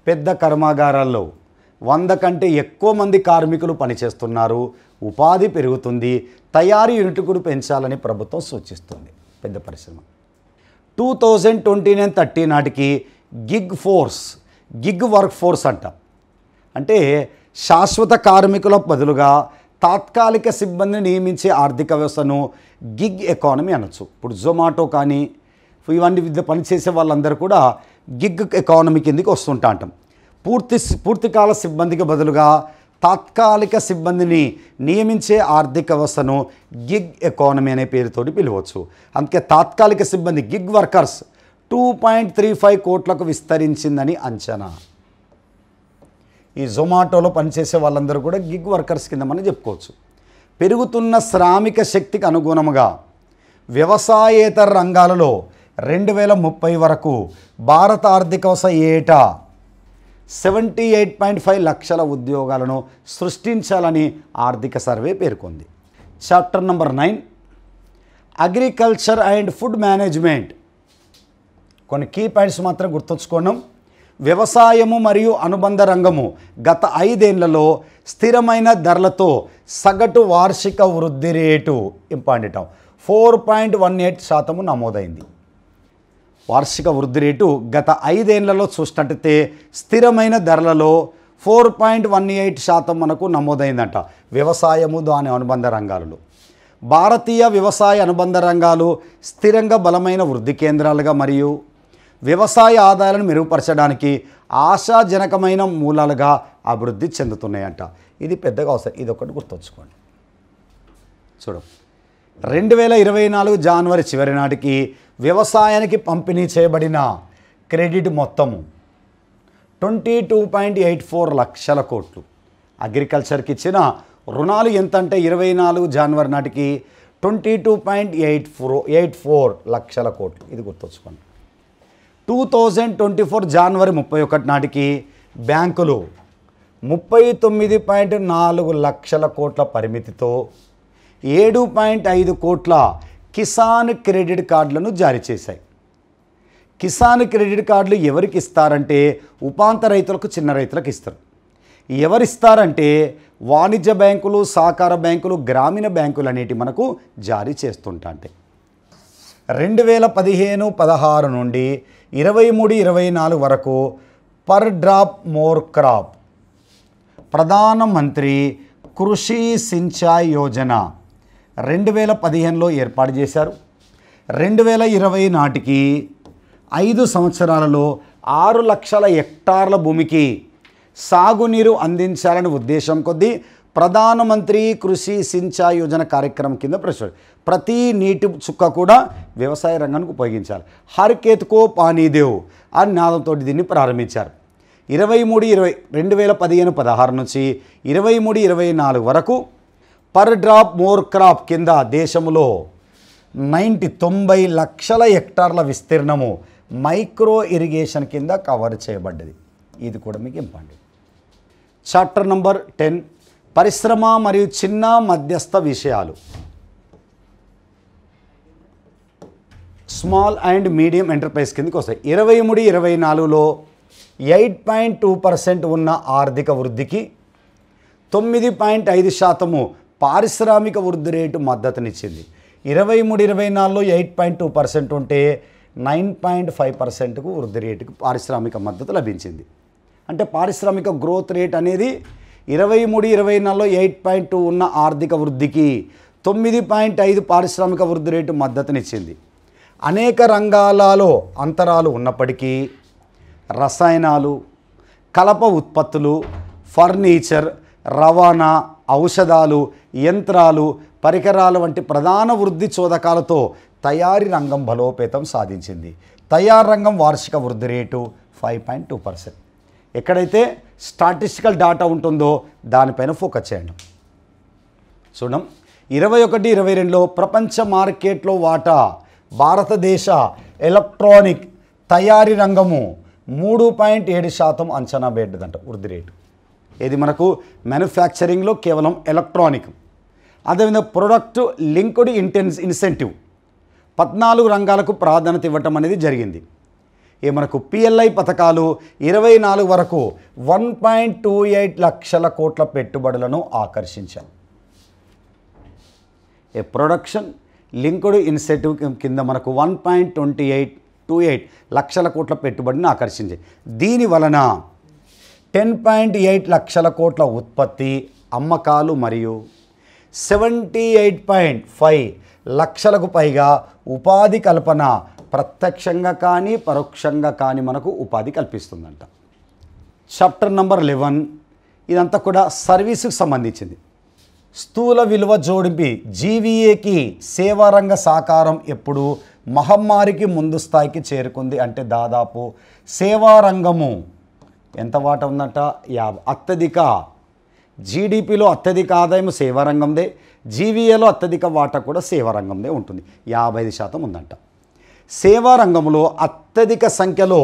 పెద్ద కర్మాగారాల్లో 100 కంటే ఎక్కువ మంది కార్మికులు పనిచేస్తున్నారు. ఉపాధి పెరుగుతుంది. తయారీ యూనిట్ కూడా పెంచాలని ప్రభుత్వం సూచిస్తుంది. పెద్ద పరిశ్రమ 2029-30 నాటికి గిగ్ వర్క్ ఫోర్స్ అంట. అంటే శాశ్వత కార్మికుల బదులుగా తాత్కాలిక సిబ్బందిని నియమించే ఆర్థిక వ్యవస్థను గిగ్ ఎకానమీ అనొచ్చు. ఇప్పుడు జొమాటో కానీ ఇవన్నీ పనిచేసే వాళ్ళందరూ కూడా గిగ్ ఎకానమీ కిందకి వస్తుంటా అంటాం. పూర్తికాల సిబ్బందికి బదులుగా తాత్కాలిక సిబ్బందిని నియమించే ఆర్థిక వ్యవస్థను గిగ్ ఎకానమీ అనే పేరుతోటి పిలవచ్చు. అందుకే తాత్కాలిక సిబ్బంది గిగ్ వర్కర్స్ 2.35 కోట్లకు విస్తరించిందని అంచనా. ఈ జొమాటోలో పనిచేసే వాళ్ళందరూ కూడా గిగ్ వర్కర్స్ కింద మనం చెప్పుకోవచ్చు. పెరుగుతున్న శ్రామిక శక్తికి అనుగుణంగా వ్యవసాయేతర రంగాలలో 2030 వరకు భారత ఆర్థిక వ్యవస్థ ఏటా 78.5 లక్షల ఉద్యోగాలను సృష్టించాలని ఆర్థిక సర్వే పేర్కొంది. Chapter number 9 agriculture and food management. కొన్ని కీ పాయింట్స్ మాత్రం గుర్తుంచుకోవడం. వ్యవసాయము మరియు అనుబంధ రంగము గత 5 ఏళ్లలో స్థిరమైన ధరలతో సగటు వార్షిక వృద్ధి రేటు ఇంపార్టెంట్ 4.18% నమోదైంది. వార్షిక వృద్ధి రేటు గత 5 ఏళ్లలో చూసినట్టయితే స్థిరమైన ధరలలో 4.18% మనకు నమోదైందంట. వ్యవసాయము దాని అనుబంధ రంగాలలో భారతీయ వ్యవసాయ అనుబంధ రంగాలు స్థిరంగా బలమైన వృద్ధి కేంద్రాలుగా మరియు వ్యవసాయ ఆదాయాలను మెరుగుపరచడానికి ఆశాజనకమైన మూలాలుగా అభివృద్ధి చెందుతున్నాయంట. ఇది పెద్దగా అవసరం. ఇది ఒకటి గుర్తుంచుకోండి. చూడం 2024 జనవరి చివరి నాటికి వ్యవసాయానికి పంపిణీ చేయబడిన క్రెడిట్ మొత్తము 22.84 లక్షల కోట్లు. అగ్రికల్చర్కి ఇచ్చిన రుణాలు ఎంత అంటే 24 జనవరి నాటికి 22.84 లక్షల కోట్లు. ఇది గుర్తుంచుకోండి. 2024 జనవరి 31 నాటికి బ్యాంకులు 39.4 లక్షల కోట్ల పరిమితితో 7.5 కోట్ల కిసాన్ క్రెడిట్ కార్డులను జారీ చేశాయి. కిసాన్ క్రెడిట్ కార్డులు ఎవరికి ఇస్తారంటే ఉపాంత రైతులకు, చిన్న రైతులకు ఇస్తారు. ఎవరిస్తారంటే వాణిజ్య బ్యాంకులు, సహకార బ్యాంకులు, గ్రామీణ బ్యాంకులు అనేటివి మనకు జారీ చేస్తుంటాయి. 2015-16 నుండి 23-24 వరకు పర్ డ్రాప్ మోర్ క్రాప్ ప్రధానమంత్రి కృషి సించాయ్ యోజన 2015లో ఏర్పాటు చేశారు. 2020 నాటికి 5 సంవత్సరాలలో 6 లక్షల హెక్టార్ల భూమికి సాగునీరు అందించాలని ఉద్దేశం కొద్దీ ప్రధానమంత్రి కృషి సించాయ్ యోజన కార్యక్రమం కింద ప్రతి నీటి చుక్క కూడా వ్యవసాయ రంగానికి ఉపయోగించాలి. హర్ కేత్కో పానీదేవ్ అని నాదంతో దీన్ని ప్రారంభించారు. 2015-16 నుంచి 23-24 వరకు పర్ డ్రాప్ మోర్ క్రాప్ కింద దేశంలో 90 లక్షల హెక్టార్ల విస్తీర్ణము మైక్రో ఇరిగేషన్ కింద కవర్ చేయబడ్డది. ఇది కూడా మీకు ఇంపార్టెంట్. చాప్టర్ నంబర్ 10 పరిశ్రమ మరియు చిన్న మధ్యస్థ విషయాలు. స్మాల్ అండ్ మీడియం ఎంటర్ప్రైజ్ కిందకి వస్తాయి. 23-24లో 8.2% ఉన్న ఆర్థిక వృద్ధికి 9.5% పారిశ్రామిక వృద్ధి రేటు మద్దతునిచ్చింది. 23-24లో 8.2% ఉంటే 9.5%కు వృద్ధి రేటుకు పారిశ్రామిక మద్దతు లభించింది. అంటే పారిశ్రామిక గ్రోత్ రేట్ అనేది 23-24లో 8.2 ఉన్న ఆర్థిక వృద్ధికి 9.5 పారిశ్రామిక వృద్ధి రేటు మద్దతునిచ్చింది. అనేక రంగాలలో అంతరాలు ఉన్నప్పటికీ రసాయనాలు, కలప ఉత్పత్తులు, ఫర్నిచర్, రవాణా, ఔషధాలు, యంత్రాలు, పరికరాలు వంటి ప్రధాన వృద్ధి చోదకాలతో తయారీ రంగం బలోపేతం సాధించింది. తయారీ రంగం వార్షిక వృద్ధి రేటు 5.2%. ఎక్కడైతే స్టాటిస్టికల్ డాటా ఉంటుందో దానిపైన ఫోకస్ చేయండి. చూడం 21-22లో ప్రపంచ మార్కెట్లో వాటా భారతదేశ ఎలక్ట్రానిక్ తయారీ రంగము 3.7% అంచనా వేయడంట వృద్ధి రేటు. ఇది మనకు మ్యానుఫ్యాక్చరింగ్లో కేవలం ఎలక్ట్రానిక్. అదేవిధంగా ప్రొడక్ట్ లింక్డ్ ఇన్సెంటివ్ 14 రంగాలకు ప్రాధాన్యత ఇవ్వటం అనేది జరిగింది. మనకు పిఎల్ఐ పథకాలు 24 వరకు 1.28 లక్షల కోట్ల పెట్టుబడులను ఆకర్షించాయి. ప్రొడక్షన్ లింక్డ్ ఇన్సెంటివ్ కింద మనకు 1.28 లక్షల కోట్ల పెట్టుబడిని ఆకర్షించాయి. దీని వలన 10.8 లక్షల కోట్ల ఉత్పత్తి, అమ్మకాలు మరియు 78.5 లక్షలకు పైగా ఉపాధి కల్పన ప్రత్యక్షంగా కానీ పరోక్షంగా కానీ మనకు ఉపాధి కల్పిస్తుందంట. చాప్టర్ నెంబర్ 11 ఇదంతా కూడా సర్వీసుకు సంబంధించింది. స్థూల విలువ జోడింపు జీవీఏకి సేవారంగ సాకారం ఎప్పుడు మహమ్మారికి ముందు స్థాయికి చేరుకుంది అంటే దాదాపు సేవారంగము ఎంత వాటా ఉందంట 50. అత్యధిక జీడిపిలో అత్యధిక ఆదాయం సేవారంగందే, జీవీఏలో అత్యధిక వాటా కూడా సేవారంగందే ఉంటుంది. 55% ఉందంట. సేవారంగంలో అత్యధిక సంఖ్యలో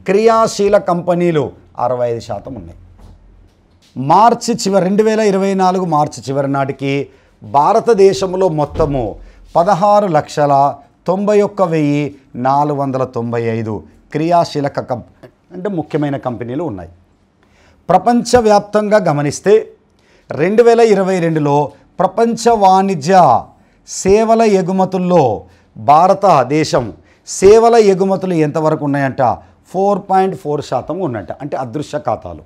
క్రియాశీల కంపెనీలు 65% ఉన్నాయి. 2024 మార్చి చివరి నాటికి భారతదేశంలో మొత్తము 16,91,495 క్రియాశీల అంటే ముఖ్యమైన కంపెనీలు ఉన్నాయి. ప్రపంచవ్యాప్తంగా గమనిస్తే 2022లో ప్రపంచ వాణిజ్య సేవల ఎగుమతుల్లో భారతదేశం సేవల ఎగుమతులు ఎంతవరకు ఉన్నాయంట 4.4% ఉన్నట్ట. అంటే అదృశ్య ఖాతాలు.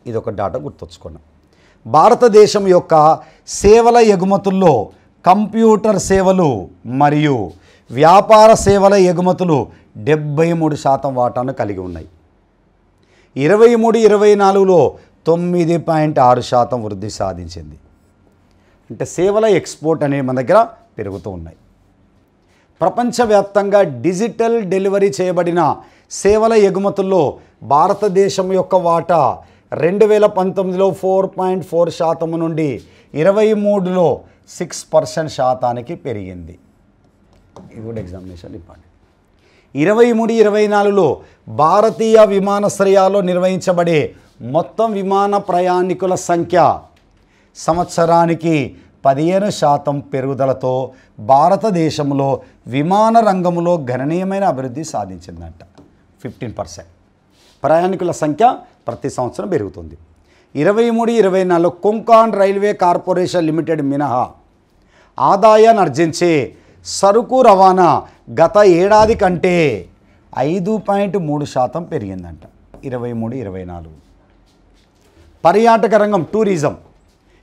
ఇదొక డాటా గుర్తుంచుకున్నాం. భారతదేశం యొక్క సేవల ఎగుమతుల్లో కంప్యూటర్ సేవలు మరియు వ్యాపార సేవల ఎగుమతులు 73% వాటాను కలిగి ఉన్నాయి. 23-24లో 9.6% వృద్ధి సాధించింది. అంటే సేవల ఎక్స్పోర్ట్ అనేవి మన దగ్గర పెరుగుతూ ఉన్నాయి. ప్రపంచవ్యాప్తంగా డిజిటల్ డెలివరీ చేయబడిన సేవల ఎగుమతుల్లో భారతదేశం యొక్క వాటా 2019లో 4.4% నుండి 23లో 6% శాతానికి పెరిగింది. ఇది కూడా ఎగ్జామినేషన్ ఇంపార్టెంట్. 23-24లో భారతీయ విమానాశ్రయాల్లో నిర్వహించబడే మొత్తం విమాన ప్రయాణికుల సంఖ్య సంవత్సరానికి 15% పెరుగుదలతో భారతదేశంలో విమాన రంగంలో గణనీయమైన అభివృద్ధి సాధించిందంట. 15% ప్రయాణికుల సంఖ్య ప్రతి సంవత్సరం పెరుగుతుంది. 23-24లో కొంకాన్ రైల్వే కార్పొరేషన్ లిమిటెడ్ మినహా ఆదాయాన్ని ఆర్జించే సరుకు రవాణా గత ఏడాది కంటే 5.3% పెరిగిందంట. 23-24 పర్యాటక రంగం టూరిజం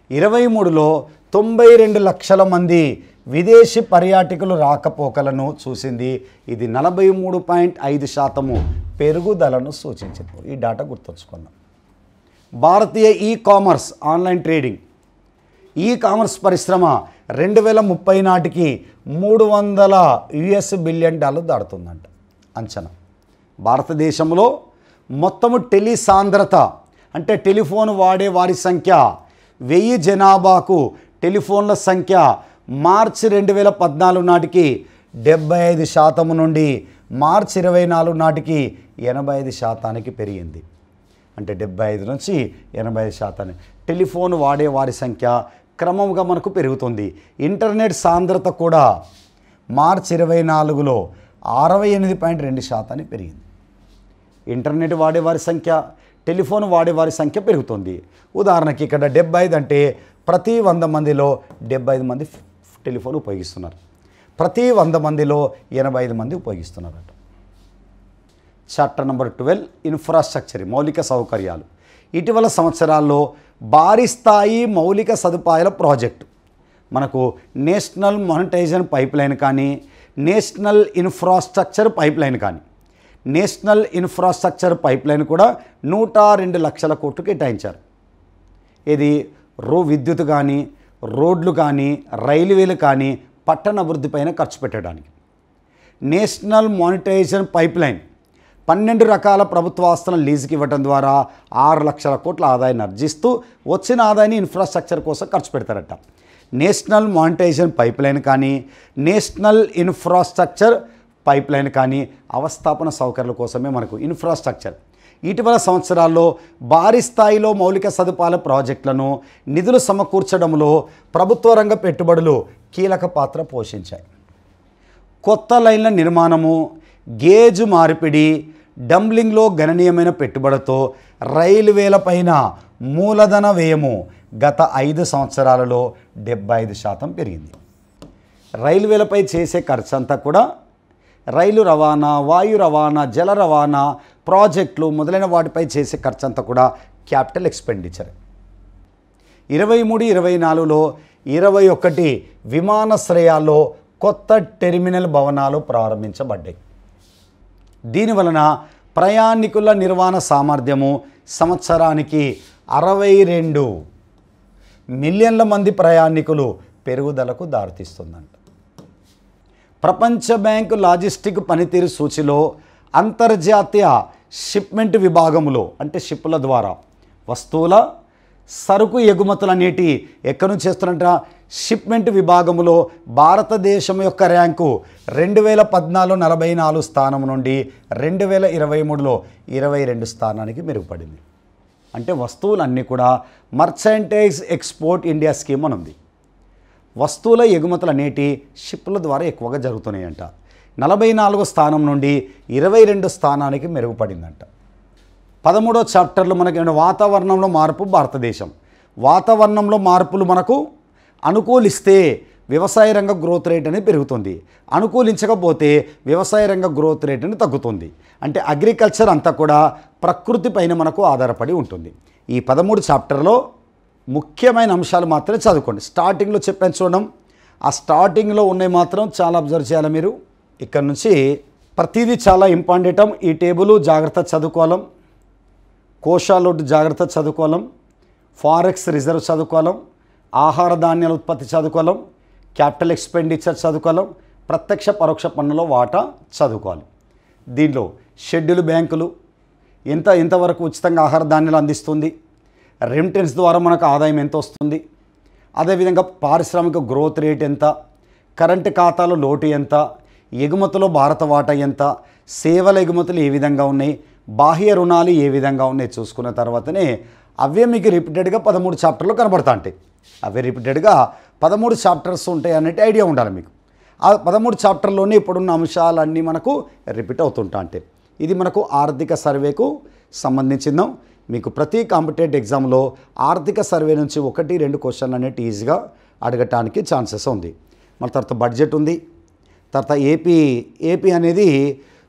23లో 92 లక్షల మంది విదేశీ పర్యాటకులు రాకపోకలను చూసింది. ఇది 43.5% పెరుగుదలను సూచించింది. ఈ డాటా గుర్తుంచుకున్నాం. భారతీయ కామర్స్ ఆన్లైన్ ట్రేడింగ్ కామర్స్ పరిశ్రమ 2030 నాటికి $300 బిలియన్ దాటుతుందంట అంచనా. భారతదేశంలో మొత్తము సాంద్రత అంటే టెలిఫోన్ వాడే వారి సంఖ్య 1000 జనాభాకు టెలిఫోన్ల సంఖ్య మార్చి 2014 నాటికి 75% నుండి మార్చి 24 నాటికి 85% పెరిగింది. అంటే 75 నుంచి 85% టెలిఫోన్ వాడే వారి సంఖ్య క్రమంగా మనకు పెరుగుతుంది. ఇంటర్నెట్ సాంద్రత కూడా మార్చి 24లో 68.2% పెరిగింది. ఇంటర్నెట్ వాడేవారి సంఖ్య, టెలిఫోన్ వాడేవారి సంఖ్య పెరుగుతుంది. ఉదాహరణకి ఇక్కడ 75 అంటే ప్రతి 100 మందిలో 75 మంది టెలిఫోన్ ఉపయోగిస్తున్నారు. ప్రతి 100 మందిలో 85 మంది ఉపయోగిస్తున్నారట. చాప్టర్ నెంబర్ 12 ఇన్ఫ్రాస్ట్రక్చర్ మౌలిక సౌకర్యాలు. ఇటీవల సంవత్సరాల్లో భారీ స్థాయి మౌలిక సదుపాయాల ప్రాజెక్టు మనకు నేషనల్ మానిటైజేషన్ పైప్ లైన్ కానీ, నేషనల్ ఇన్ఫ్రాస్ట్రక్చర్ పైప్ లైన్ కానీ, నేషనల్ ఇన్ఫ్రాస్ట్రక్చర్ పైప్ లైన్ కూడా 102 లక్షల కోట్లు కేటాయించారు. ఇది విద్యుత్ కానీ, రోడ్లు కానీ, రైల్వేలు కానీ పట్టణ అభివృద్ధిపైన ఖర్చు పెట్టడానికి. నేషనల్ మానిటైజేషన్ పైప్ లైన్ 12 రకాల ప్రభుత్వ ఆస్తులను లీజుకి ఇవ్వడం ద్వారా 6 లక్షల కోట్ల ఆదాయాన్ని ఆర్జిస్తూ వచ్చిన ఆదాయాన్ని ఇన్ఫ్రాస్ట్రక్చర్ కోసం ఖర్చు పెడతారట. నేషనల్ మానిటైజేషన్ పైప్ లైన్ కానీ, నేషనల్ ఇన్ఫ్రాస్ట్రక్చర్ పైప్ లైన్ కానీ అవస్థాపన సౌకర్యాల కోసమే మనకు ఇన్ఫ్రాస్ట్రక్చర్. ఇటీవల సంవత్సరాల్లో భారీ స్థాయిలో మౌలిక సదుపాయాల ప్రాజెక్టులను నిధులు సమకూర్చడంలో ప్రభుత్వ రంగ పెట్టుబడులు కీలక పాత్ర పోషించాయి. కొత్త లైన్ల నిర్మాణము, గేజ్ మార్పిడి, డంబ్లింగ్లో గణనీయమైన పెట్టుబడితో రైల్వేలపైన మూలధన వ్యయము గత 5 సంవత్సరాలలో 75% పెరిగింది. రైల్వేలపై చేసే ఖర్చు అంతా కూడా రైలు రవాణా, వాయు రవాణా, జల రవాణా, ప్రాజెక్టులు మొదలైన వాటిపై చేసే ఖర్చు అంతా కూడా క్యాపిటల్ ఎక్స్పెండిచర్. 23-24లో 21 విమానాశ్రయాల్లో కొత్త టెర్మినల్ భవనాలు ప్రారంభించబడ్డాయి. దీనివలన ప్రయాణికుల నిర్వహణ సామర్థ్యము సంవత్సరానికి 62 మిలియన్ల మంది ప్రయాణికులు పెరుగుదలకు దారితీస్తుందంట. ప్రపంచ బ్యాంకు లాజిస్టిక్ పనితీరు సూచిలో అంతర్జాతీయ షిప్మెంట్ విభాగంలో, అంటే షిప్పుల ద్వారా వస్తువుల సరుకు ఎగుమతులు అనేటి ఎక్కడి నుంచి చేస్తున్నట్ట షిప్మెంట్ విభాగంలో భారతదేశం యొక్క ర్యాంకు 2014 44 స్థానం నుండి 2023లో 22 స్థానానికి మెరుగుపడింది. అంటే వస్తువులన్నీ కూడా మర్చెంటైజ్ ఎక్స్పోర్ట్ ఇండియా స్కీమ్ అని ఉంది. వస్తువుల ఎగుమతులు అనేటి షిప్పుల ద్వారా ఎక్కువగా జరుగుతున్నాయంట. 44 స్థానం నుండి 22 స్థానానికి మెరుగుపడిందంట. 13వ చాప్టర్లో మనకి వాతావరణంలో మార్పు భారతదేశం. వాతావరణంలో మార్పులు మనకు అనుకూలిస్తే వ్యవసాయ రంగ గ్రోత్ రేట్ అనేది పెరుగుతుంది, అనుకూలించకపోతే వ్యవసాయ రంగ గ్రోత్ రేట్ అనేది తగ్గుతుంది. అంటే అగ్రికల్చర్ అంతా కూడా ప్రకృతి పైన మనకు ఆధారపడి ఉంటుంది. ఈ 13 చాప్టర్లో ముఖ్యమైన అంశాలు మాత్రమే చదువుకోండి. స్టార్టింగ్లో చెప్పాను చూడడం, ఆ స్టార్టింగ్లో ఉన్నాయి మాత్రం చాలా అబ్జర్వ్ చేయాలి మీరు. ఇక్కడ నుంచి ప్రతిదీ చాలా ఇంపార్టెంట్. ఈ టేబుల్ జాగ్రత్త చదువుకోవాలి, కోశాలోటు జాగ్రత్త చదువుకోవాలి, ఫారెక్స్ రిజర్వ్ చదువుకోవాలి, ఆహార ధాన్యాల ఉత్పత్తి చదువుకోవాలి, క్యాపిటల్ ఎక్స్పెండిచర్ చదువుకోవాలి, ప్రత్యక్ష పరోక్ష పన్నుల వాటా చదువుకోవాలి. దీనిలో షెడ్యూల్ బ్యాంకులు ఎంతవరకు ఉచితంగా ఆహార ధాన్యాలు అందిస్తుంది, రెమిటెన్స్ ద్వారా మనకు ఆదాయం ఎంత వస్తుంది, అదేవిధంగా పారిశ్రామిక గ్రోత్ రేట్ ఎంత, కరెంటు ఖాతాలో లోటు ఎంత, ఎగుమతులో భారత వాటా ఎంత, సేవల ఎగుమతులు ఏ విధంగా ఉన్నాయి, బాహ్య రుణాలు ఏ విధంగా ఉన్నాయి చూసుకున్న తర్వాతనే అవే మీకు రిపీటెడ్గా 13 చాప్టర్లు కనబడతా ఉంటాయి. అవే రిపీటెడ్గా 13 చాప్టర్స్ ఉంటాయి అన్నట్టు ఐడియా ఉండాలి మీకు. ఆ 13 చాప్టర్లోనే ఇప్పుడున్న అంశాలన్నీ మనకు రిపీట్ అవుతుంటా అంటే ఇది మనకు ఆర్థిక సర్వేకు సంబంధించింది. మీకు ప్రతి కాంపిటేటివ్ ఎగ్జామ్లో ఆర్థిక సర్వే నుంచి 1-2 క్వశ్చన్లు అనేవి ఈజీగా అడగటానికి ఛాన్సెస్ ఉంది. మన తర్వాత బడ్జెట్ ఉంది, తర్వాత ఏపీ అనేది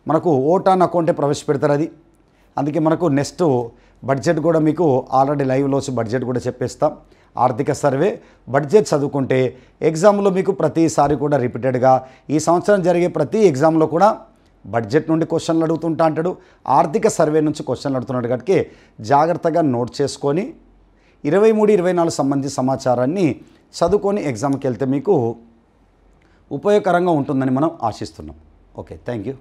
మనకు ఓట్ ఆన్ అకౌంటే ప్రవేశపెడతారు. అది అందుకే మనకు నెక్స్ట్ బడ్జెట్ కూడా మీకు ఆల్రెడీ లైవ్లో వచ్చి బడ్జెట్ కూడా చెప్పేస్తాం. ఆర్థిక సర్వే బడ్జెట్ చదువుకుంటే ఎగ్జామ్లో మీకు ప్రతిసారి కూడా రిపీటెడ్గా ఈ సంవత్సరం జరిగే ప్రతి ఎగ్జామ్లో కూడా బడ్జెట్ నుండి క్వశ్చన్లు అడుగుతుంటా అంటాడు, ఆర్థిక సర్వే నుంచి క్వశ్చన్లు అడుగుతున్నాడు. కాబట్టి జాగ్రత్తగా నోట్ చేసుకొని 23-24 సంబంధించిన సమాచారాన్ని చదువుకొని ఎగ్జామ్కి వెళ్తే మీకు ఉపయోగకరంగా ఉంటుందని మనం ఆశిస్తున్నాం. Okay, thank you.